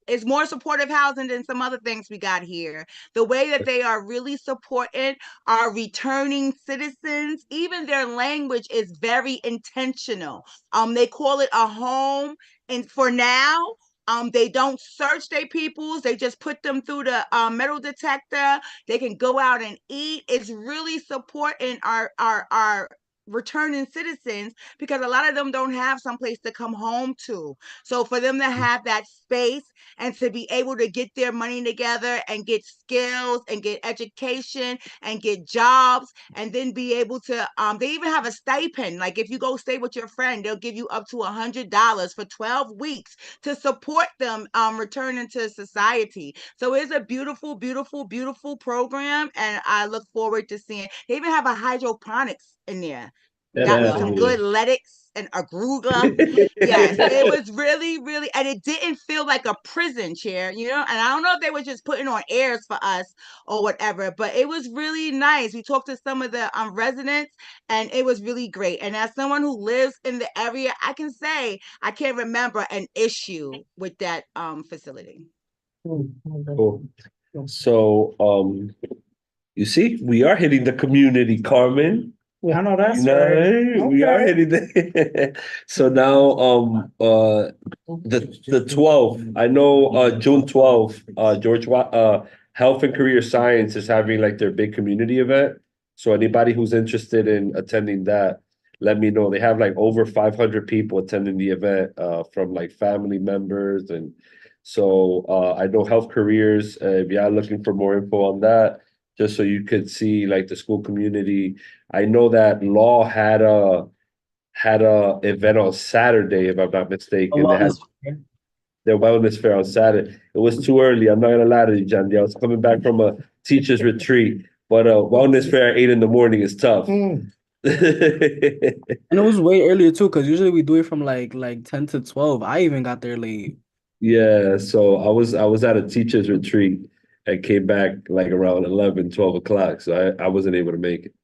it's more supportive housing than some other things we got here. The way that they are really supporting our returning citizens, even their language is very intentional. They call it a home, and for now, they don't search their peoples. They just put them through the metal detector. They can go out and eat. It's really supporting our returning citizens because a lot of them don't have someplace to come home to. So for them to have that space and to be able to get their money together and get skills and get education and get jobs and then be able to they even have a stipend. Like if you go stay with your friend, they'll give you up to $100 for 12 weeks to support them returning to society. So it's a beautiful, beautiful, beautiful program, and I look forward to seeing. They even have a hydroponics in there. Got me some good lettuce and arugula. Yes, it was really, really, and it didn't feel like a prison chair, and I don't know if they were just putting on airs for us or whatever, but it was really nice. We talked to some of the residents, and it was really great. And as someone who lives in the area, I can say I can't remember an issue with that facility. Cool. So you see, we are hitting the community, Carmen. I know that's You know, right. we are Okay. hitting the so now the 12th, I know June 12th, Health and Career Science is having like their big community event. So anybody who's interested in attending that, let me know. They have like over 500 people attending the event from like family members, and so I know Health Careers, if y'all looking for more info on that, just so you could see like the school community. I know that Law had a event on Saturday, if I'm not mistaken. They had their wellness fair on Saturday. It was too early. I'm not gonna lie to you, John. I was coming back from a teacher's retreat, but wellness fair at 8 a.m. is tough. And it was way earlier too, because usually we do it from like 10 to 12. I even got there late. Yeah, so I was at a teacher's retreat and came back like around 11, 12 o'clock. So I wasn't able to make it.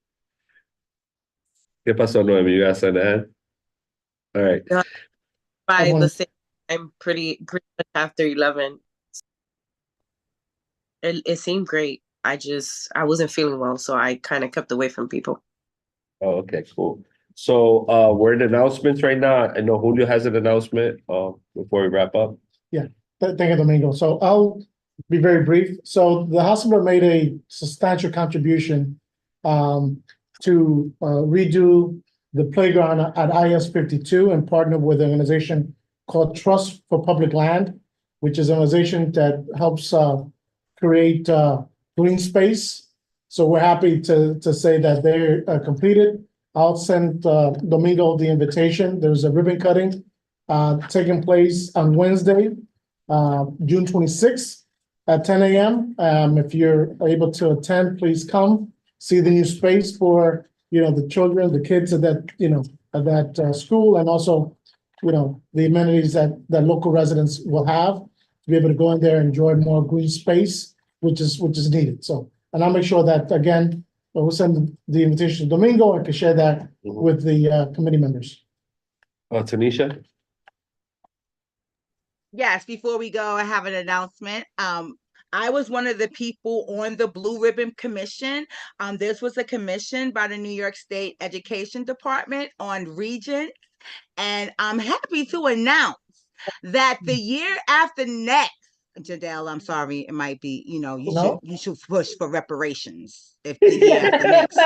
¿Qué pasó, Noemi? You got something to add? All right. By the same time, pretty much after 11. It seemed great. I wasn't feeling well, so I kind of kept away from people. Oh, okay, cool. So we're in announcements right now. I know Julio has an announcement before we wrap up. Yeah, thank you, Domingo. So I'll be very brief. So the hospital made a substantial contribution to redo the playground at IS 52 and partner with an organization called Trust for Public Land, which is an organization that helps create green space. So we're happy to say that they're completed. I'll send Domingo the invitation. There's a ribbon cutting taking place on Wednesday, June 26th at 10 a.m. If you're able to attend, please come see the new space for the children, the kids at that school, and also the amenities that local residents will have to be able to go in there and enjoy more green space, which is needed. So, and I'll make sure that again we'll send the invitation to Domingo and can share that with the committee members. Tanisha? Yes, before we go, I have an announcement. I was one of the people on the Blue Ribbon Commission. This was a commission by the New York State Education Department on Regents, and I'm happy to announce that the year after next, Jadelle, I'm sorry, it might be, you should push for reparations if the year after next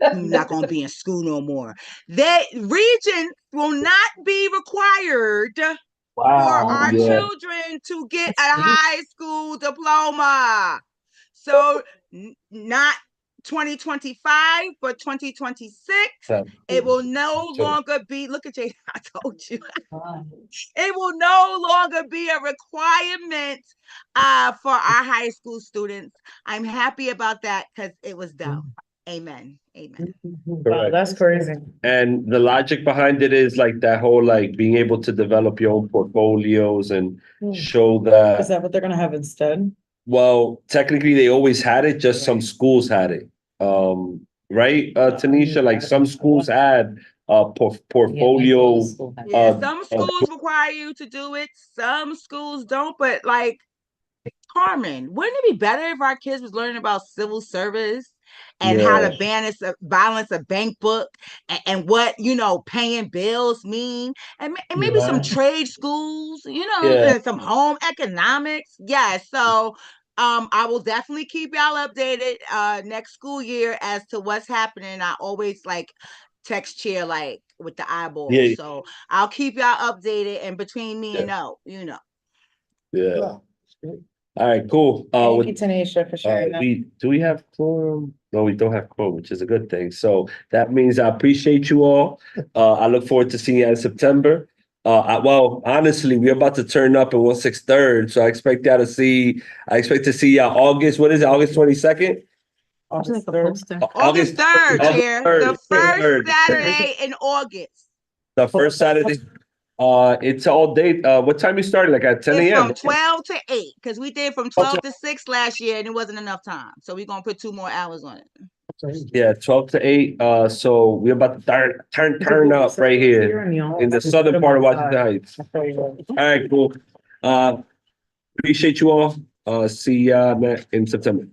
you're not gonna be in school no more. That Regents will not be required for our children to get a high school diploma. So not 2025, but 2026, it will no longer be, look at Jay, I told you. It will no longer be a requirement for our high school students. I'm happy about that because it was done. Amen. Amen. Wow, that's crazy. And the logic behind it is like that whole like being able to develop your own portfolios and show that. Is that what they're gonna have instead? Well, technically they always had it, just some schools had it. Right, Tanisha? Like some schools had portfolio. Some schools require you to do it, some schools don't, but like Carmen, wouldn't it be better if our kids was learning about civil service and how to balance a bank book and what paying bills mean, and maybe some trade schools, and some home economics. So I will definitely keep y'all updated next school year as to what's happening. I always like text Chair like with the eyeballs, so I'll keep y'all updated, and between me and All right, cool. Thank you, Tanisha, for sharing that. Do we have quorum? No, we don't have quorum, which is a good thing. So that means I appreciate you all. I look forward to seeing you in September. Well, honestly, we're about to turn up in 1/6 3rd, so I expect to see y'all August. What is it? August 22nd? August 3rd, Chair. The first Saturday in August. The first Saturday. It's all day. What time you started? Like at 10 a.m. From 12 to 8, because we did from 12 to 6 last year, and it wasn't enough time. So we're gonna put 2 more hours on it. Yeah, 12 to 8. So we're about to turn up right here in the southern part of Washington Heights. All right, cool. Appreciate you all. See ya in September.